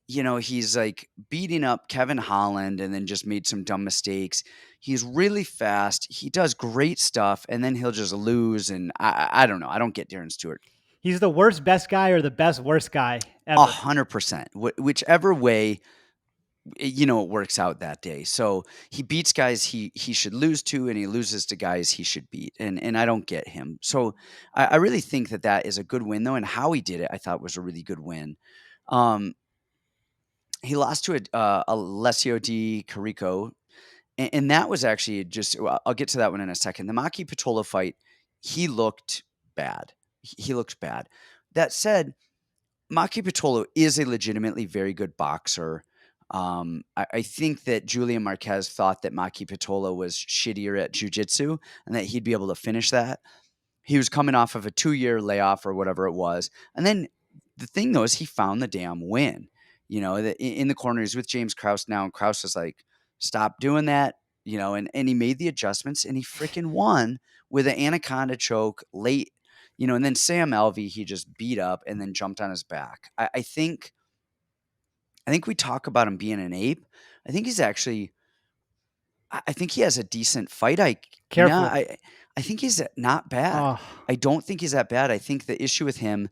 He's like beating up Kevin Holland and then just made some dumb mistakes. He's really fast. He does great stuff, and then he'll just lose. And I don't know. I don't get Darren Stewart. He's the worst best guy or the best worst guy ever. 100%. Whichever way it works out that day. So he beats guys he should lose to, and he loses to guys he should beat. And I don't get him. So I really think that is a good win, though. And how he did it, I thought was a really good win. He lost to Alessio Di Carico, and that was actually just, well, I'll get to that one in a second. The Maki Patola fight, he looked bad. He looked bad. That said, Maki Pitolo is a legitimately very good boxer. I think that Julian Marquez thought that Maki Pitolo was shittier at jiu-jitsu and that he'd be able to finish that. He was coming off of a 2-year layoff or whatever it was. And then the thing, though, is he found the damn win. In the corner, he's with James Krause now, and Krause is like, stop doing that, and he made the adjustments, and he freaking won with an anaconda choke late. And then Sam Alvey, he just beat up and then jumped on his back. I think we talk about him being an ape. I think he's actually, I think he has a decent fight. Careful. I think he's not bad. Oh. I don't think he's that bad. I think the issue with him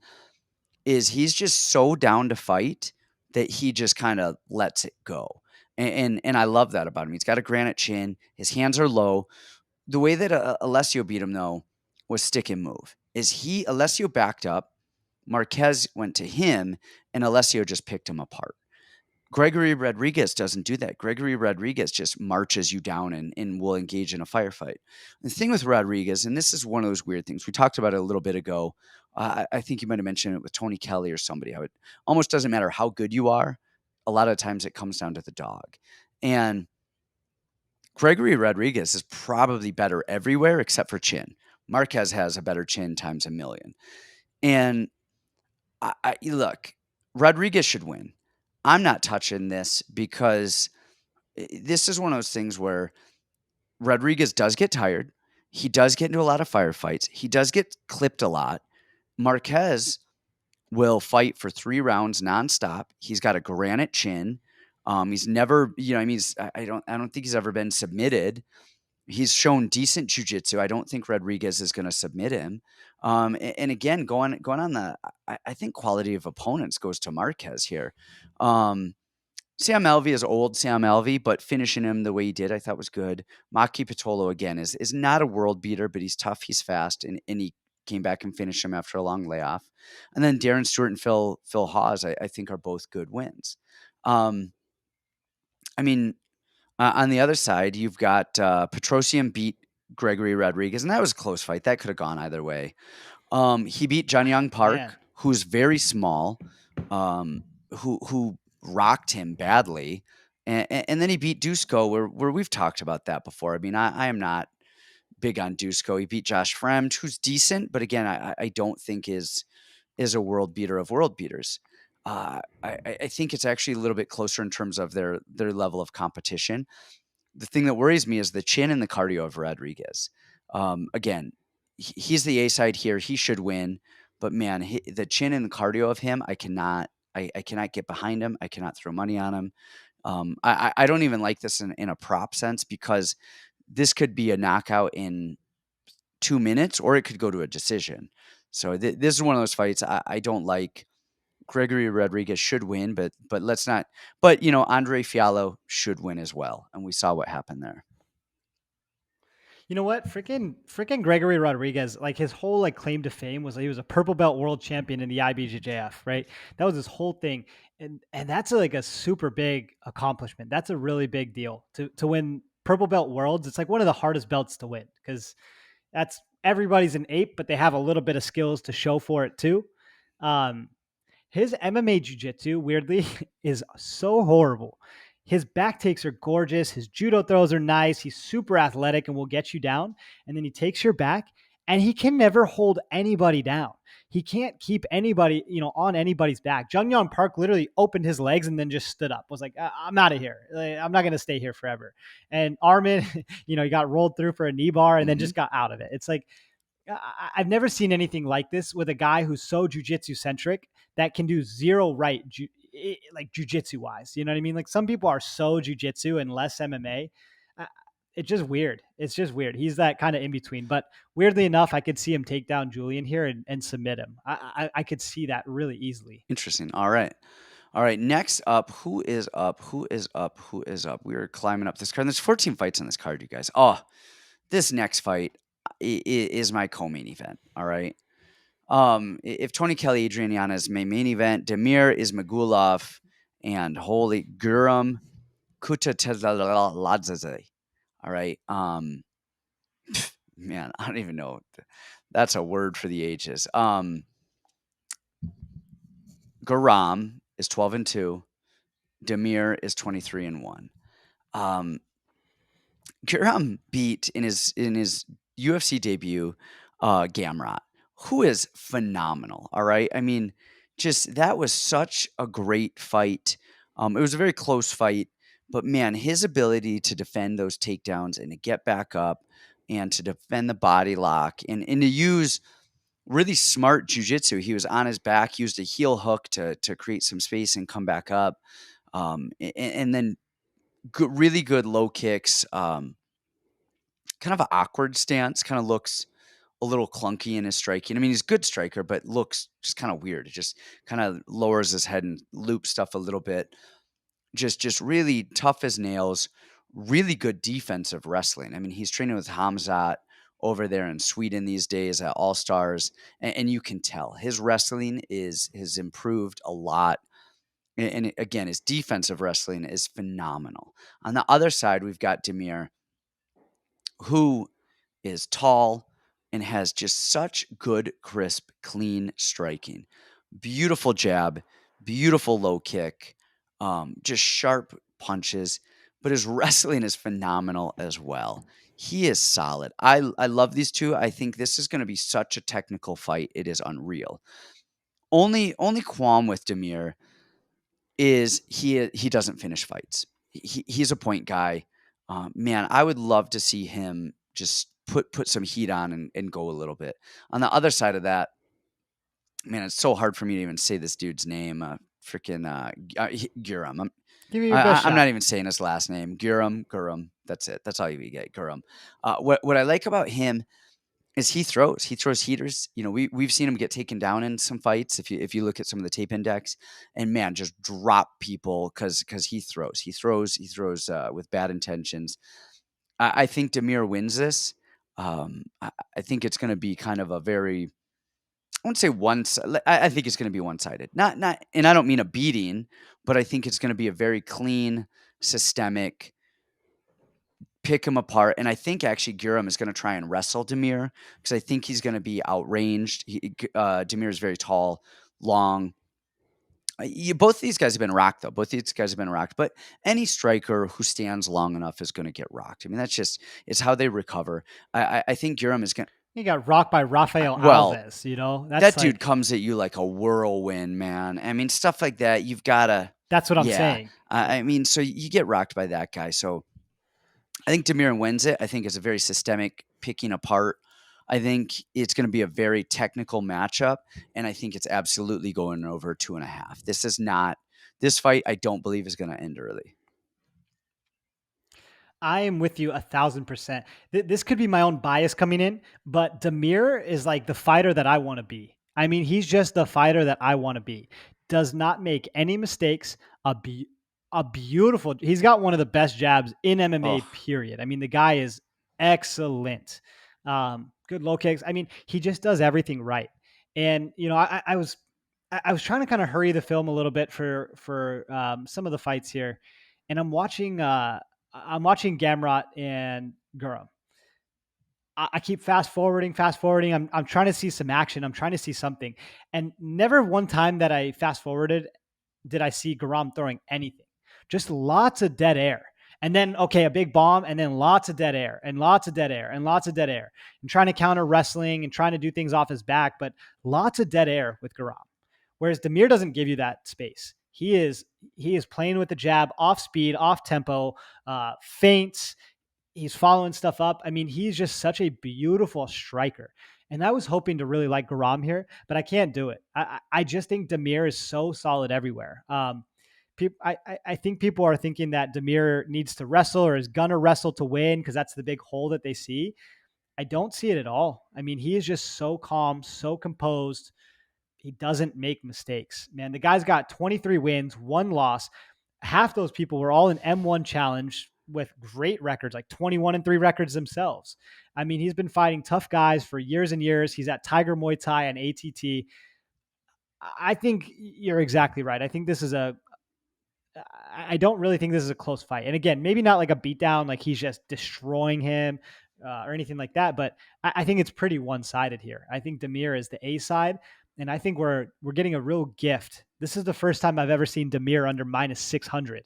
is he's just so down to fight that he just kind of lets it go. And I love that about him. He's got a granite chin. His hands are low. The way that Alessio beat him, though, was stick and move. Alessio backed up, Marquez went to him, and Alessio just picked him apart. Gregory Rodrigues doesn't do that. Gregory Rodrigues just marches you down and will engage in a firefight. The thing with Rodrigues, and this is one of those weird things, we talked about it a little bit ago. I think you might have mentioned it with Tony Kelley or somebody. How it almost doesn't matter how good you are. A lot of times it comes down to the dog. And Gregory Rodrigues is probably better everywhere except for chin. Marquez has a better chin times a million. And look, Rodrigues should win. I'm not touching this because this is one of those things where Rodrigues does get tired. He does get into a lot of firefights. He does get clipped a lot. Marquez will fight for 3 rounds nonstop. He's got a granite chin. He's never, I don't think he's ever been submitted. He's shown decent jiu-jitsu. I don't think Rodrigues is going to submit him. And again, going on I think quality of opponents goes to Marquez here. Sam Alvey is old Sam Alvey, but finishing him the way he did, I thought was good. Maki Pitolo, again, is not a world beater, but he's tough, he's fast, and he came back and finished him after a long layoff. And then Darren Stewart and Phil Hawes, I think, are both good wins. On the other side, you've got Petrosian beat Gregory Rodrigues, and that was a close fight. That could have gone either way. He beat Jun Young Park, who's very small, who rocked him badly, and then he beat Dusko, where we've talked about that before. I mean, I am not big on Dusko. He beat Josh Fremd, who's decent, but again, I don't think is a world beater of world beaters. I think it's actually a little bit closer in terms of their level of competition. The thing that worries me is the chin and the cardio of Rodrigues. Again, he's the A side here. He should win, but man, the chin and the cardio of him, I cannot get behind him. I cannot throw money on him. I don't even like this in a prop sense because this could be a knockout in 2 minutes or it could go to a decision. So this is one of those fights I don't like. Gregory Rodrigues should win, but let's not. But Andre Fiallo should win as well, and we saw what happened there. You know what? Freaking Gregory Rodrigues, like his whole claim to fame was he was a purple belt world champion in the IBJJF, right? That was his whole thing. And that's a super big accomplishment. That's a really big deal to win purple belt worlds. It's like one of the hardest belts to win because that's everybody's an ape, but they have a little bit of skills to show for it too. His MMA jiu-jitsu, weirdly, is so horrible. His back takes are gorgeous. His judo throws are nice. He's super athletic and will get you down. And then he takes your back and he can never hold anybody down. he can't keep anybody, on anybody's back. Jungyeon Park literally opened his legs and then just stood up. Was like, I'm out of here. Like, I'm not going to stay here forever. And Armin, he got rolled through for a knee bar and then just got out of it. It's like, I've never seen anything like this with a guy who's so jujitsu centric that can do zero right, like jujitsu wise. You know what I mean? Like some people are so jujitsu and less MMA. It's just weird. It's just weird. He's that kind of in between. But weirdly enough, I could see him take down Julian here and submit him. I could see that really easily. Interesting. All right. All right. Next up, who is up? Who is up? Who is up? We are climbing up this card. There's 14 fights on this card, you guys. Oh, this next fight is my co-main event. All right. If Tony Kelley, Adrian Yanez main event, Damir Ismagulov and holy Guram Kutateladze. All right. Man, I don't even know. That's a word for the ages. Guram is 12-2. Damir is 23-1. Guram beat in his UFC debut Gamrot, who is phenomenal. All right. I mean, just that was such a great fight. It was a very close fight, but man, his ability to defend those takedowns and to get back up and to defend the body lock and to use really smart jujitsu. He was on his back, used a heel hook to create some space and come back up. And then really good low kicks. Kind of an awkward stance, kind of looks a little clunky in his striking. I mean, he's a good striker, but looks just kind of weird. It just kind of lowers his head and loops stuff a little bit. Just really tough as nails, really good defensive wrestling. I mean, he's training with Hamzat over there in Sweden these days at All Stars, and you can tell his wrestling has improved a lot. And again, his defensive wrestling is phenomenal. On the other side, we've got Damir, who is tall and has just such good, crisp, clean striking. Beautiful jab, beautiful low kick, just sharp punches, but his wrestling is phenomenal as well. He is solid. I love these two. I think this is going to be such a technical fight. It is unreal. Only qualm with Damir is he doesn't finish fights. He's a point guy. Man, I would love to see him just put some heat on and go a little bit. On the other side of that, man, it's so hard for me to even say this dude's name. Guram. Give me your best I'm shot. not even saying his last name. Guram. That's it. That's all you get. Guram. What I like about him is he throws heaters. You know, we've seen him get taken down in some fights. If you look at some of the tape index, and man, just drop people because he throws with bad intentions. I think Damir wins this. I think it's going to be kind of a very, I wouldn't say I think it's going to be one-sided. Not, and I don't mean a beating, but I think it's going to be a very clean, systemic, pick him apart. And I think actually Guram is going to try and wrestle Damir because I think he's going to be outranged. Damir is very tall, long. Both of these guys have been rocked, though. Both these guys have been rocked. But any striker who stands long enough is going to get rocked. I mean, it's how they recover. I think Guram is going to. He got rocked by Rafael Well, Alves, that dude comes at you like a whirlwind, man. I mean, stuff like that, you've got to. That's what I'm saying. I mean, so you get rocked by that guy. So I think Damir wins it. I think it's a very systemic picking apart. I think it's going to be a very technical matchup, and I think it's absolutely going over 2.5. This fight, I don't believe is going to end early. I am with you 1,000%. This could be my own bias coming in, but Damir is like the fighter that I want to be. I mean, he's just the fighter that I want to be. Does not make any mistakes. A beautiful. He's got one of the best jabs in MMA. Period. I mean, the guy is excellent. Good low kicks. I mean, he just does everything right. And I was trying to kind of hurry the film a little bit for some of the fights here, and I'm watching Gamrot and Guram. I keep fast forwarding. I'm trying to see some action. I'm trying to see something. And never one time that I fast forwarded did I see Guram throwing anything. Just lots of dead air. And then, okay, a big bomb, and then lots of dead air, and lots of dead air, and lots of dead air, and trying to counter wrestling and trying to do things off his back, but lots of dead air with Garam. Whereas Damir doesn't give you that space. He is playing with the jab, off speed, off tempo, feints. He's following stuff up. I mean, he's just such a beautiful striker. And I was hoping to really like Garam here, but I can't do it. I just think Damir is so solid everywhere. I think people are thinking that Damir needs to wrestle or is gonna wrestle to win because that's the big hole that they see. I don't see it at all. I mean, he is just so calm, so composed. He doesn't make mistakes. Man, the guy's got 23 wins, one loss. Half those people were all in M1 challenge with great records, like 21-3 records themselves. I mean, he's been fighting tough guys for years and years. He's at Tiger Muay Thai and ATT. I think you're exactly right. I don't really think this is a close fight. And again, maybe not like a beatdown, like he's just destroying him or anything like that. But I think it's pretty one-sided here. I think Damir is the A side, and I think we're getting a real gift. This is the first time I've ever seen Damir under minus 600,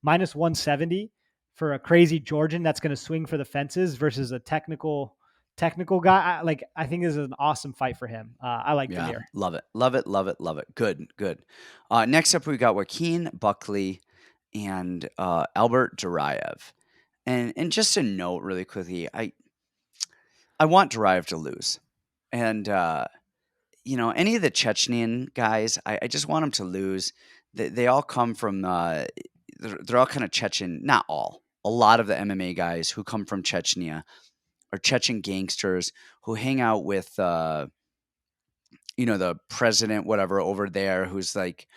minus 170 for a crazy Georgian that's going to swing for the fences versus a technical guy. I think this is an awesome fight for him. I like Yeah, Damir. love it, love it, love it, love it. Good, good. Next up, we got Joaquin Buckley and Albert Duraev. And just a note, really quickly, I want Duraev to lose, and any of the Chechenian guys, I just want them to lose. They all come from they're all kind of Chechen. Not all. A lot of the MMA guys who come from Chechnya are Chechen gangsters who hang out with the president, whatever, over there, who's like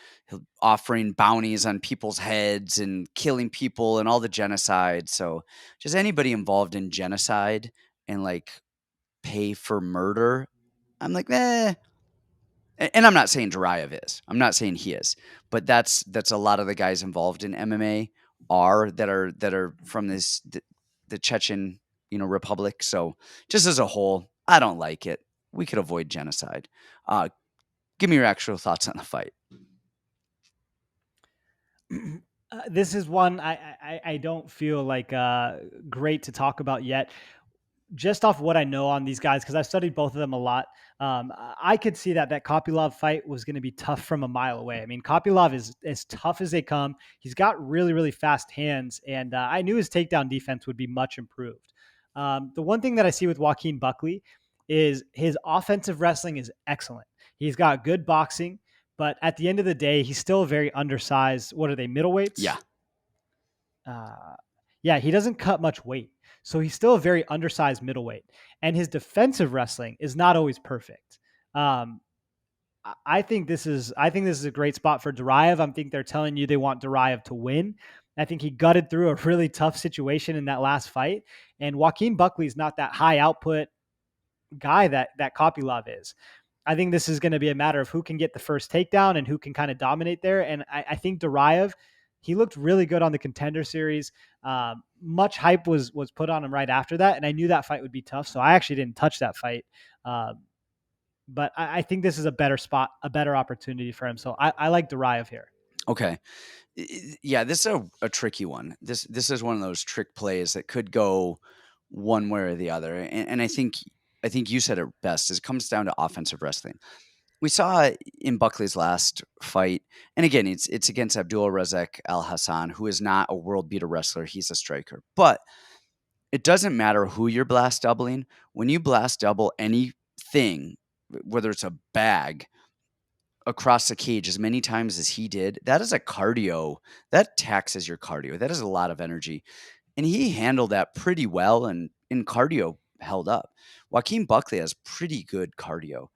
offering bounties on people's heads and killing people and all the genocide. So just anybody involved in genocide and like pay for murder, I'm like, eh. And I'm not saying Duraev is. I'm not saying he is, but that's a lot of the guys involved in MMA that are from the Chechen republic. So just as a whole, I don't like it. We could avoid genocide. Give me your actual thoughts on the fight. This is one I don't feel like great to talk about yet. Just off what I know on these guys, because I've studied both of them a lot, I could see that Kopylov fight was going to be tough from a mile away. I mean, Kopylov is as tough as they come. He's got really, really fast hands, and I knew his takedown defense would be much improved. The one thing that I see with Joaquin Buckley is his offensive wrestling is excellent. He's got good boxing, but at the end of the day, he's still very undersized. What are they, middleweights? Yeah. Yeah, he doesn't cut much weight. So he's still a very undersized middleweight. And his defensive wrestling is not always perfect. I think this is a great spot for Duraev. I think they're telling you they want Duraev to win. I think he gutted through a really tough situation in that last fight. And Joaquin Buckley is not that high output guy that Kopylov is. I think this is going to be a matter of who can get the first takedown and who can kind of dominate there. And I think Duraev, he looked really good on the Contender Series. Much hype was put on him right after that, and I knew that fight would be tough, so I actually didn't touch that fight. But I think this is a better spot, a better opportunity for him. So I like Duraev here. Okay. Yeah, this is a tricky one. This is one of those trick plays that could go one way or the other. And I think you said it best. Is it comes down to offensive wrestling. We saw in Buckley's last fight, and again, it's against Abdul Razak Al Hassan, who is not a world beater wrestler. He's a striker. But it doesn't matter who you're blast doubling. When you blast double anything, whether it's a bag across the cage as many times as he did, that is a cardio. That taxes your cardio. That is a lot of energy. And he handled that pretty well, and in cardio held up. Joaquin Buckley has pretty good cardio.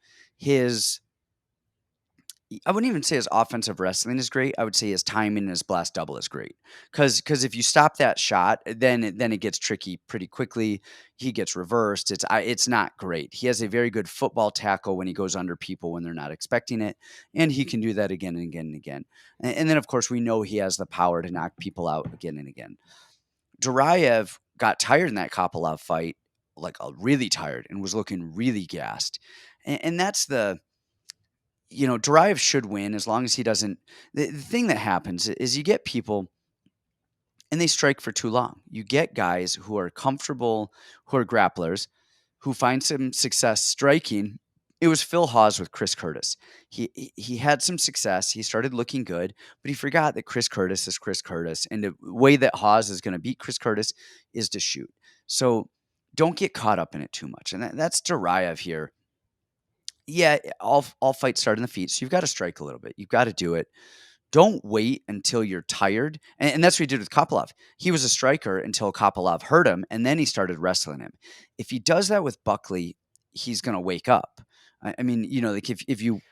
I wouldn't even say his offensive wrestling is great. I would say his timing and his blast double is great. Because if you stop that shot, then it gets tricky pretty quickly. He gets reversed. It's not great. He has a very good football tackle when he goes under people when they're not expecting it, and he can do that again and again and again. And then of course we know he has the power to knock people out again and again. Duraev got tired in that Kopylov fight, like really tired, and was looking really gassed. And that's Duraev should win as long as he doesn't. The thing that happens is you get people and they strike for too long. You get guys who are comfortable, who are grapplers, who find some success striking. It was Phil Hawes with Chris Curtis. He had some success. He started looking good, but he forgot that Chris Curtis is Chris Curtis, and the way that Hawes is going to beat Chris Curtis is to shoot. So don't get caught up in it too much. And that's Duraev here. Yeah, all fights start in the feet, so you've got to strike a little bit. You've got to do it. Don't wait until you're tired. And that's what he did with Kopylov. He was a striker until Kopylov hurt him, and then he started wrestling him. If he does that with Buckley, he's going to wake up. I mean, like if you,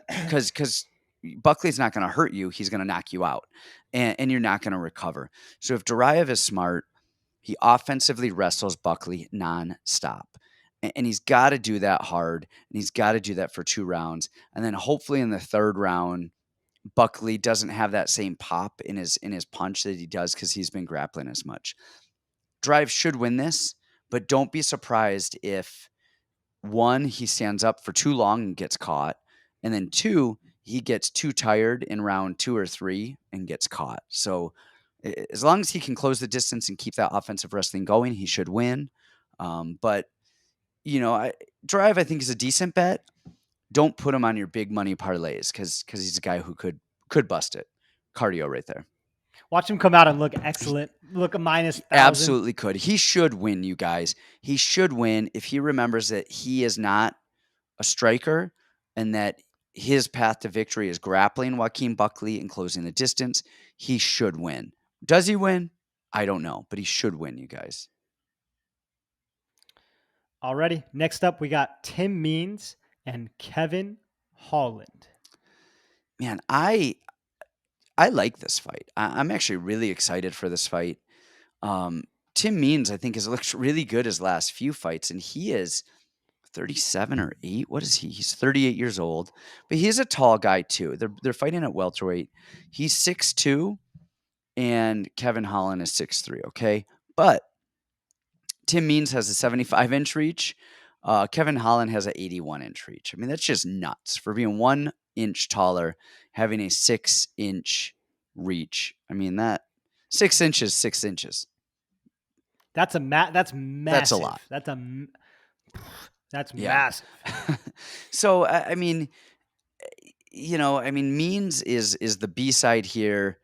because Buckley's not going to hurt you, he's going to knock you out, and you're not going to recover. So if Duraev is smart, he offensively wrestles Buckley nonstop. And he's got to do that hard, and he's got to do that for 2 rounds. And then hopefully in the 3rd round, Buckley doesn't have that same pop in his punch that he does because he's been grappling as much. Drive should win this, but don't be surprised if 1, he stands up for too long and gets caught, and then 2, he gets too tired in round 2 or 3 and gets caught. So as long as he can close the distance and keep that offensive wrestling going, he should win. But Drive, I think, is a decent bet. Don't put him on your big money parlays because he's a guy who could bust it. Cardio right there. Watch him come out and look excellent. Look a minus 1,000. Absolutely could. He should win, you guys. He should win if he remembers that he is not a striker and that his path to victory is grappling Joaquin Buckley and closing the distance. He should win. Does he win? I don't know, but he should win, you guys. Alrighty. Next up, we got Tim Means and Kevin Holland. Man, I like this fight. I'm actually really excited for this fight. Tim Means, I think, has looked really good his last few fights, and he is 37 or 8. What is he? He's 38 years old, but he's a tall guy too. They're fighting at welterweight. He's 6'2", and Kevin Holland is 6'3", okay? But Tim Means has a 75-inch reach. Kevin Holland has an 81-inch reach. I mean, that's just nuts for being 1 inch taller, having a 6-inch reach. I mean, that 6 inches, 6 inches. That's massive. That's a lot. That's Yeah. massive. So, I mean, Means is the B-side here.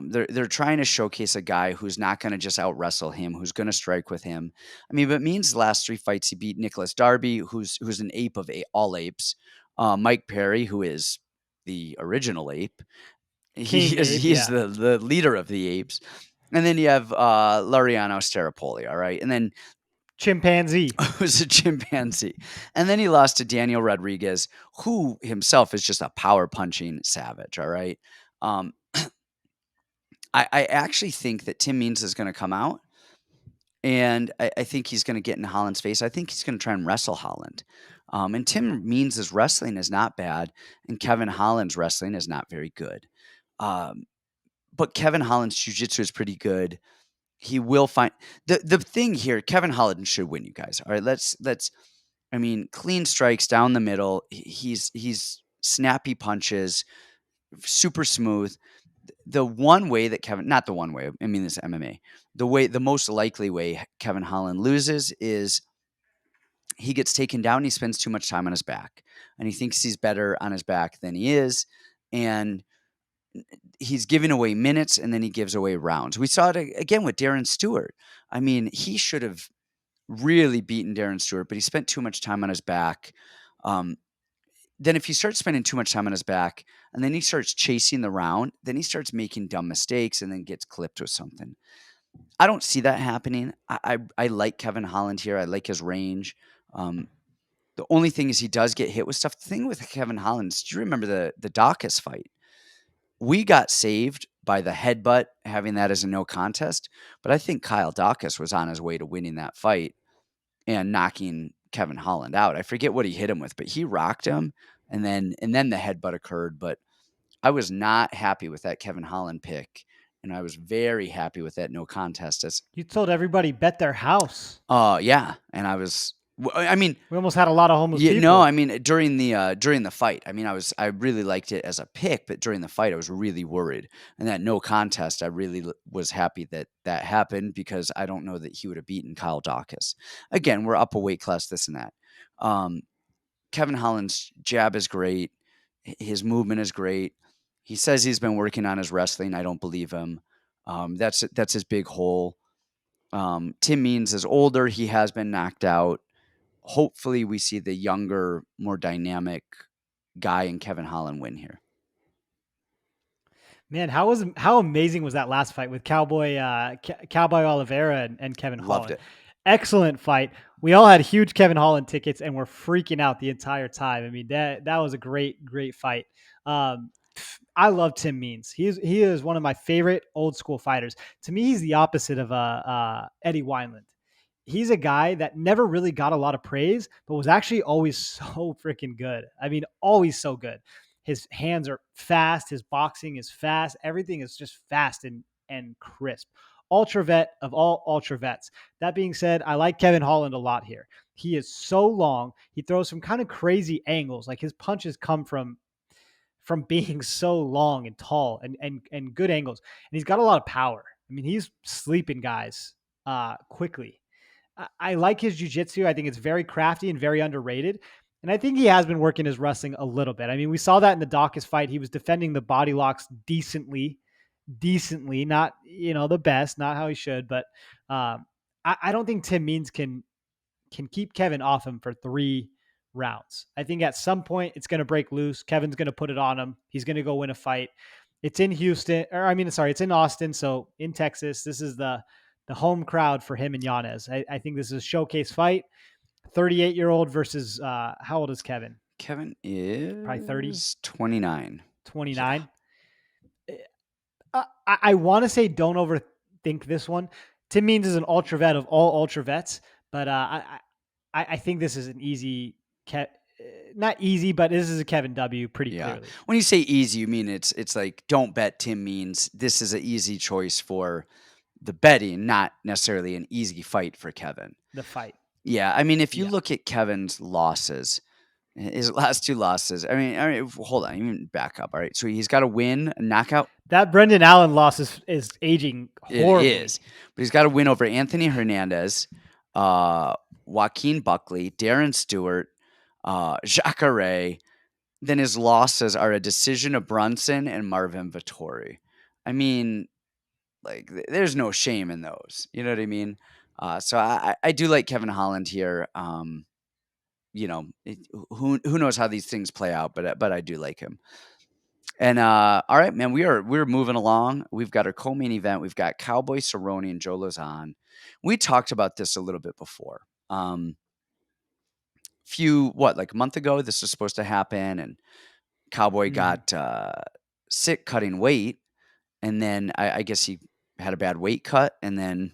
They're trying to showcase a guy who's not going to just out wrestle him, who's going to strike with him. I mean, but Means' last 3 fights, he beat Nicholas Darby, who's an ape of all apes. Mike Perry, who is the original ape. He is the leader of the apes. And then you have Laureano Staropoli, all right? And then chimpanzee. who's a chimpanzee. And then he lost to Daniel Rodrigues, who himself is just a power punching savage, all right? I actually think that Tim Means is going to come out, and I think he's going to get in Holland's face. I think he's going to try and wrestle Holland. And Tim Means' wrestling is not bad, and Kevin Holland's wrestling is not very good. But Kevin Holland's jiu-jitsu is pretty good. He will find the thing here. Kevin Holland should win, you guys. All right, let's. I mean, clean strikes down the middle. He's snappy punches, super smooth. The one way that not the one way, I mean, this MMA, the most likely way Kevin Holland loses is he gets taken down. He spends too much time on his back, and he thinks he's better on his back than he is. And he's giving away minutes, and then he gives away rounds. We saw it again with Darren Stewart. I mean, he should have really beaten Darren Stewart, but he spent too much time on his back. Then if he starts spending too much time on his back and then he starts chasing the round, then he starts making dumb mistakes and then gets clipped with something. I don't see that happening. I like Kevin Holland here. I like his range. The only thing is he does get hit with stuff. The thing with Kevin Holland is, do you remember the Daukaus fight? We got saved by the headbutt, having that as a no contest, but I think Kyle Daukaus was on his way to winning that fight and knocking Kevin Holland out. I forget what he hit him with, but he rocked him, and then the headbutt occurred. But I was not happy with that Kevin Holland pick, and I was very happy with that no contest. You told everybody bet their house. Yeah, and I was I mean, We almost had a lot of homeless yeah, no, people. I mean during the fight. I mean, I really liked it as a pick, but during the fight, I was really worried. And that no contest, I really was happy that that happened because I don't know that he would have beaten Kyle Daukaus. Again, we're up a weight class, this and that. Um, Kevin Holland's jab is great. His movement is great. He says he's been working on his wrestling. I don't believe him. That's his big hole. Tim Means is older. He has been knocked out. Hopefully, we see the younger, more dynamic guy in Kevin Holland win here. Man, how amazing was that last fight with Cowboy Oliveira and Kevin Loved Holland? it. Excellent fight. We all had huge Kevin Holland tickets and were freaking out the entire time. I mean, that was a great fight. Um, I love Tim Means. He is one of my favorite old school fighters. To me, he's the opposite of Eddie Wineland. He's a guy that never really got a lot of praise, but was actually always so freaking good. I mean, always so good. His hands are fast. His boxing is fast. Everything is just fast and crisp. Ultra vet of all ultra vets. That being said, I like Kevin Holland a lot here. He is so long. He throws some kind of crazy angles. Like his punches come from being so long and tall and good angles. And he's got a lot of power. I mean, he's sleeping guys quickly. I like his jujitsu. I think it's very crafty and very underrated. And I think he has been working his wrestling a little bit. I mean, we saw that in the Daukaus fight. He was defending the body locks decently, not the best, not how he should, but I don't think Tim Means can keep Kevin off him for 3 rounds. I think at some point it's going to break loose. Kevin's going to put it on him. He's going to go win a fight. It's in Houston, or I mean, sorry, it's in Austin. So in Texas, this is the home crowd for him and Yanez. I think this is a showcase fight. 38-year-old versus how old is Kevin? Kevin Probably 30, is 29. Yeah. 29. I want to say don't overthink this one. Tim Means is an ultra vet of all ultra vets, but I think this is an easy, not easy, but this is a Kevin W. Pretty Yeah. clearly. When you say easy, you mean it's like don't bet Tim Means. This is an easy choice for the betting, not necessarily an easy fight for Kevin. The fight. Yeah. I mean, if you Yeah. look at Kevin's losses, his last 2 losses, I mean, hold on, even back up. All right. So he's got a win, a knockout. That Brendan Allen loss is aging It horribly. is. But he's got a win over Anthony Hernandez, Joaquin Buckley, Darren Stewart, Jacare. Then his losses are a decision of Brunson and Marvin Vittori. I mean, like, there's no shame in those. You know what I mean? So I do like Kevin Holland here. Who knows how these things play out, but I do like him. And all right, man, we're moving along. We've got our co-main event. We've got Cowboy Cerrone and Joe Lauzon. We talked about this a little bit before. Like a month ago, this was supposed to happen, and Cowboy got sick cutting weight, and then I guess he had a bad weight cut, and then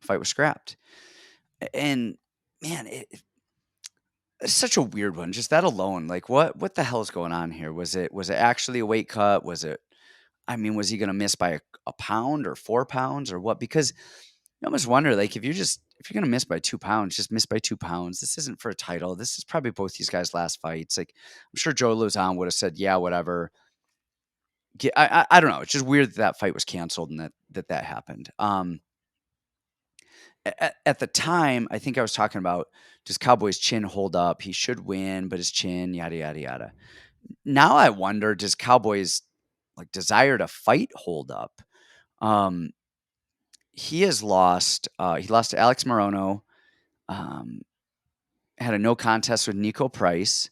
fight was scrapped. And man, it's such a weird one. Just that alone, like what the hell is going on here? Was it actually a weight cut? Was it? I mean, was he going to miss by a pound or 4 pounds or what? Because you almost wonder, like, if you're going to miss by 2 pounds, just miss by 2 pounds. This isn't for a title. This is probably both these guys' last fights. Like, I'm sure Joe Lauzon would have said, yeah, whatever. I don't know. It's just weird that fight was canceled and that happened. At the time, I think I was talking about, does Cowboy's chin hold up? He should win, but his chin, yada, yada, yada. Now I wonder, does Cowboy's like desire to fight hold up? He has lost. He lost to Alex Morono. Had a no contest with Nico Price.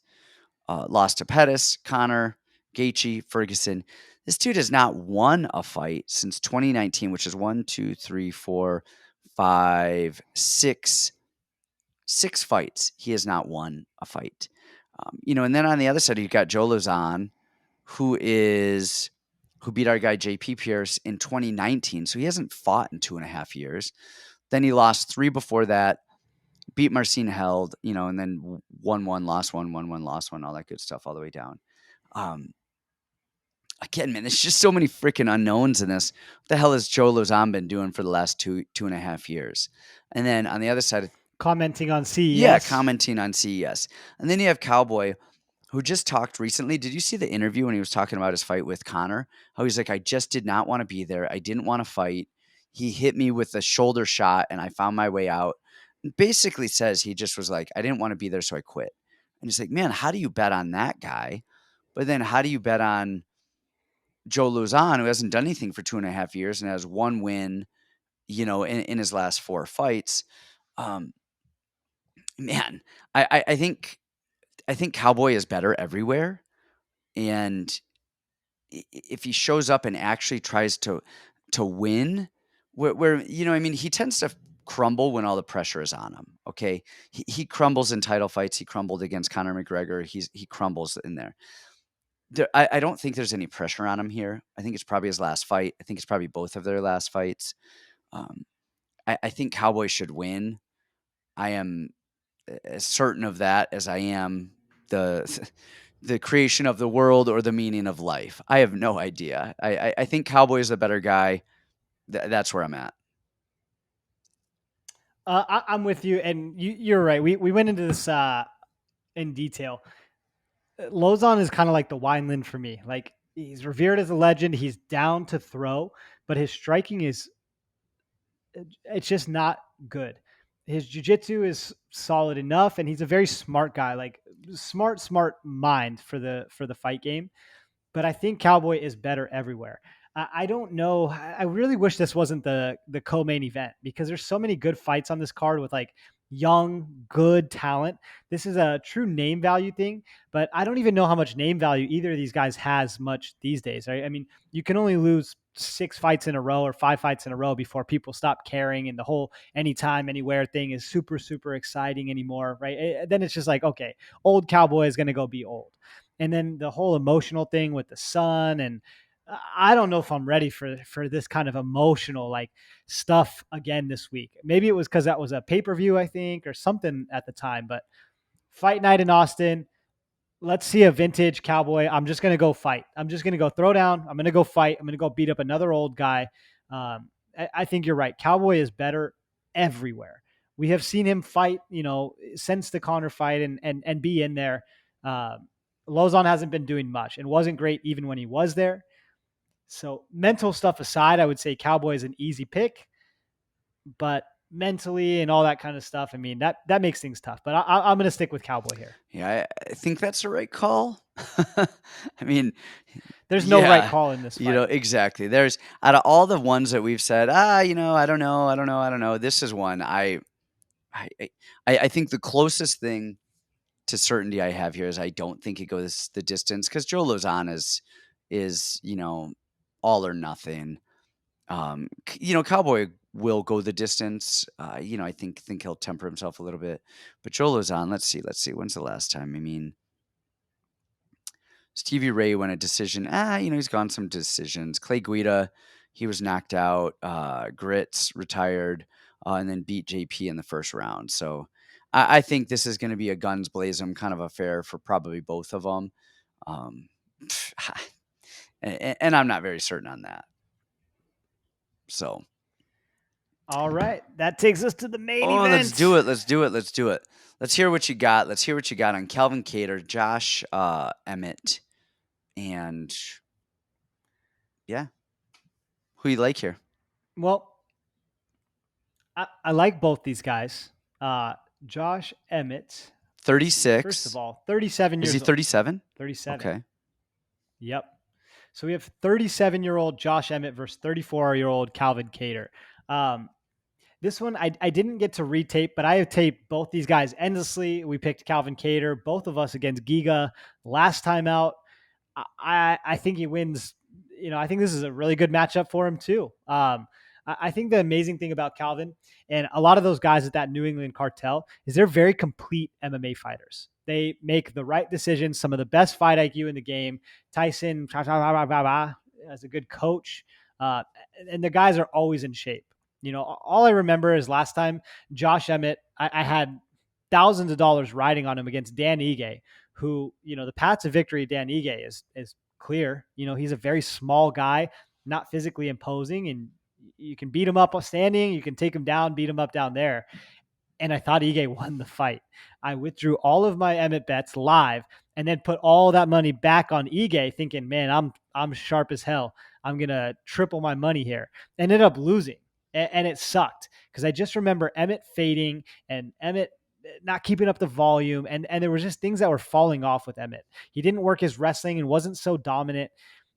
Lost to Pettis, Connor, Gaethje, Ferguson. This dude has not won a fight since 2019, which is 1, 2, 3, 4, 5, 6 fights. He has not won a fight. And then on the other side, you've got Joe Lauzon, who beat our guy JP Pierce in 2019. So he hasn't fought in 2.5 years. Then he lost 3 before that, beat Marcin Held, and then won 1, lost 1, won 1, lost 1, all that good stuff all the way down. Again, man, there's just so many freaking unknowns in this. What the hell has Joe Lauzon been doing for the last 2.5 years? And then on the other side, commenting on Yeah, CES. commenting on CES. And then you have Cowboy, who just talked recently. Did you see the interview when he was talking about his fight with Connor? How he's like, I just did not want to be there. I didn't want to fight. He hit me with a shoulder shot and I found my way out. And basically says he just was like, I didn't want to be there, so I quit. And he's like, man, how do you bet on that guy? But then how do you bet on Joe Lauzon, who hasn't done anything for 2.5 years and has one win, in his last 4 fights? Um, man, I think Cowboy is better everywhere, and if he shows up and actually tries to win, where I mean, he tends to crumble when all the pressure is on him. Okay, he crumbles in title fights. He crumbled against Conor McGregor. He crumbles in there. I don't think there's any pressure on him here. I think it's probably his last fight. I think it's probably both of their last fights. Um, I think Cowboy should win. I am as certain of that as I am the the creation of the world or the meaning of life. I have no idea. I think Cowboy is the better guy. That's where I'm at. I'm with you, and you're right. We went into this in detail. Lauzon is kind of like the Wineland for me. Like, he's revered as a legend. He's down to throw, but his striking is it's just not good. His jiu-jitsu is solid enough, and he's a very smart guy. Like, smart mind for the fight game. But I think Cowboy is better everywhere. I don't know. I really wish this wasn't the co-main event, because there's so many good fights on this card with like young, good talent. This is a true name value thing, but I don't even know how much name value either of these guys has much these days. Right? I mean, you can only lose 6 fights in a row or 5 fights in a row before people stop caring, and the whole anytime, anywhere thing is super exciting anymore, right? Then it's just like, okay, old Cowboy is going to go be old. And then the whole emotional thing with the son, and I don't know if I'm ready for this kind of emotional like stuff again this week. Maybe it was because that was a pay-per-view, I think, or something at the time. But fight night in Austin, let's see a vintage Cowboy. I'm just gonna go fight. I'm just gonna go throw down. I'm gonna go fight. I'm gonna go beat up another old guy. I think you're right. Cowboy is better everywhere. We have seen him fight, since the Connor fight, and be in there. Lauzon hasn't been doing much and wasn't great even when he was there. So mental stuff aside, I would say Cowboy is an easy pick, but mentally and all that kind of stuff, I mean, that makes things tough. But I'm going to stick with Cowboy here. Yeah, I think that's the right call. I mean, there's no right call in this fight. Exactly. There's out of all the ones that we've said, I don't know. This is one I think the closest thing to certainty I have here is I don't think it goes the distance, because Joe Lauzon is all or nothing. Cowboy will go the distance. I think he'll temper himself a little bit. But Joe Lauzon, let's see. When's the last time? I mean, Stevie Ray won a decision. He's gone some decisions. Clay Guida, he was knocked out. Grits retired, and then beat JP in the first round. So I think this is going to be a guns blazing kind of affair for probably both of them. And I'm not very certain on that. So. All right. That takes us to the main event. Let's do it. Let's hear what you got. On Calvin Kattar, Josh Emmett, and yeah. Who you like here? Well, I like both these guys. Josh Emmett. 36. First of all, 37 years old. Is he 37? 37. Okay. Yep. So we have 37-year-old Josh Emmett versus 34-year-old Calvin Kattar. This one, I didn't get to retape, but I have taped both these guys endlessly. We picked Calvin Kattar, both of us against Giga last time out. I think he wins. I think this is a really good matchup for him too. I think the amazing thing about Calvin and a lot of those guys at that New England cartel is they're very complete MMA fighters. They make the right decisions, some of the best fight IQ in the game. Tyson as a good coach, and the guys are always in shape. All I remember is last time Josh Emmett, I had thousands of dollars riding on him against Dan Ige, who, the path to victory, Dan Ige is clear. He's a very small guy, not physically imposing, and you can beat him up standing, you can take him down, beat him up down there. and I thought Ige won the fight. I withdrew all of my Emmett bets live and then put all that money back on Ige, thinking, man, I'm sharp as hell. I'm gonna triple my money here. Ended up losing, and it sucked because I just remember Emmett fading and Emmett not keeping up the volume, and there was just things that were falling off with Emmett. He didn't work his wrestling and wasn't so dominant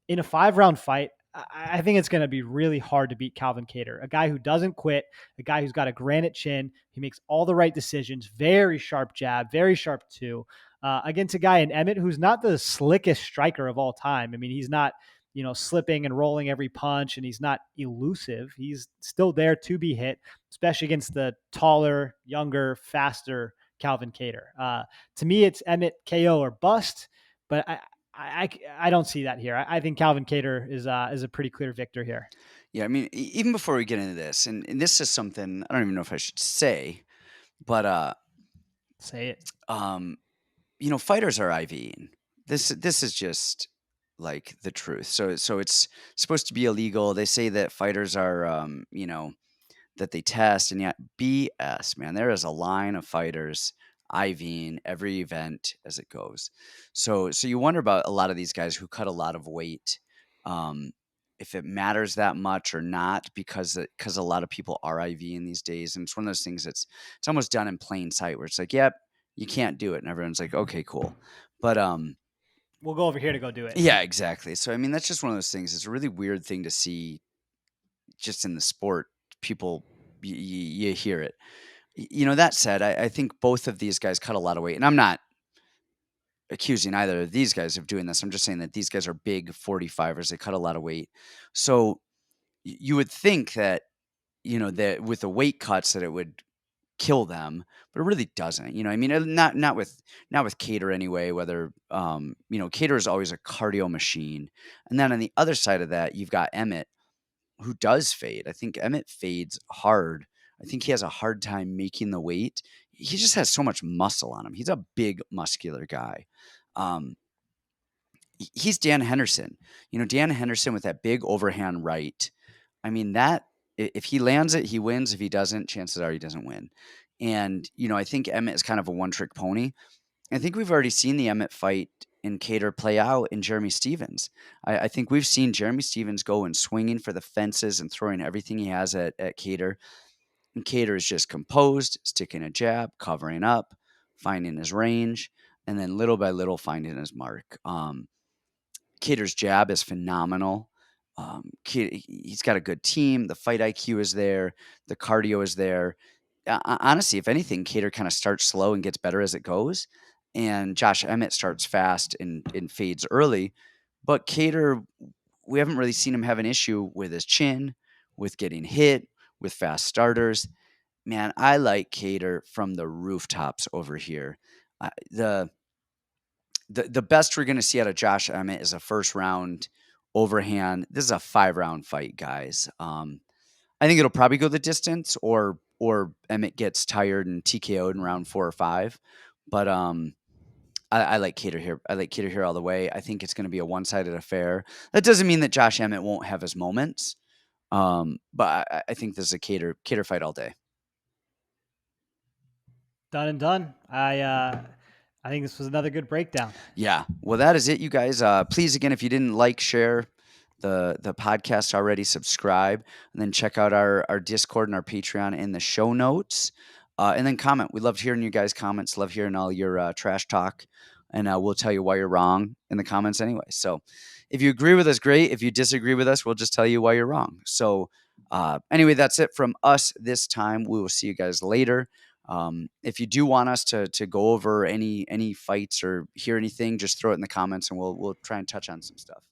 in a 5-round fight. I think it's going to be really hard to beat Calvin Kattar, a guy who doesn't quit, a guy who's got a granite chin. He makes all the right decisions, very sharp jab, very sharp two, against a guy in Emmett who's not the slickest striker of all time. I mean, he's not, slipping and rolling every punch, and he's not elusive. He's still there to be hit, especially against the taller, younger, faster Calvin Kattar. To me, it's Emmett KO or bust, but I don't see that here. I think Calvin Kattar is a pretty clear victor here. Yeah, I mean, even before we get into this, and this is something I don't even know if I should say, but Say it. fighters are IVing. This is just like the truth. So it's supposed to be illegal. They say that fighters are that they test, and yet BS, man. There is a line of fighters IVing every event as it goes. So you wonder about a lot of these guys who cut a lot of weight, if it matters that much or not, because a lot of people are IVing these days, and it's one of those things that's it's almost done in plain sight, where it's like, yep, you can't do it, and everyone's like, okay, cool, but We'll go over here to go do it. yeah, exactly. So I mean, that's just one of those things. It's a really weird thing to see just in the sport. People, you hear it. That said, I think both of these guys cut a lot of weight, and I'm not accusing either of these guys of doing this. I'm just saying that thers guys are big 45ers. They cut a lot of weight. So you would think that, that with the weight cuts that it would kill them, but it really doesn't. I mean, not with Kattar anyway, whether Kattar is always a cardio machine. And then on the other side of that, you've got Emmett, who does fade. I think Emmett fades hard. I think he has a hard time making the weight. He just has so much muscle on him. He's a big, muscular guy. Um, he's Dan Henderson. Dan Henderson with that big overhand right. I mean, that if he lands it, he wins. If he doesn't, chances are he doesn't win. And, I think Emmett is kind of a one-trick pony. I think we've already seen the Emmett fight in Kattar play out in Jeremy Stephens. I think we've seen Jeremy Stephens go and swinging for the fences and throwing everything he has at Kattar. And Kattar is just composed, sticking a jab, covering up, finding his range, and then little by little finding his mark. Kattar's jab is phenomenal. He's got a good team. The fight IQ is there. The cardio is there. Honestly, if anything, Kattar kind of starts slow and gets better as it goes. And Josh Emmett starts fast and fades early. But Kattar, we haven't really seen him have an issue with his chin, with getting hit, with fast starters. Man, I like Kattar from the rooftops over here. The best we're going to see out of Josh Emmett is a first round overhand. This is a 5-round fight, guys. I think it'll probably go the distance, or Emmett gets tired and TKO'd in round 4 or 5. But I like Kattar here. I like Kattar here all the way. I think it's going to be a one-sided affair. That doesn't mean that Josh Emmett won't have his moments. But I think this is a Kattar fight all day. Done and done. I think this was another good breakdown. Yeah. Well, that is it, you guys. Please, again, if you didn't like, share the podcast already, subscribe, and then check out our Discord and our Patreon in the show notes. And then comment. We love hearing you guys' comments. Love hearing all your trash talk. And we'll tell you why you're wrong in the comments anyway. So if you agree with us, great. If you disagree with us, we'll just tell you why you're wrong. So anyway, that's it from us this time. We will see you guys later. If you do want us to go over any fights or hear anything, just throw it in the comments and we'll try and touch on some stuff.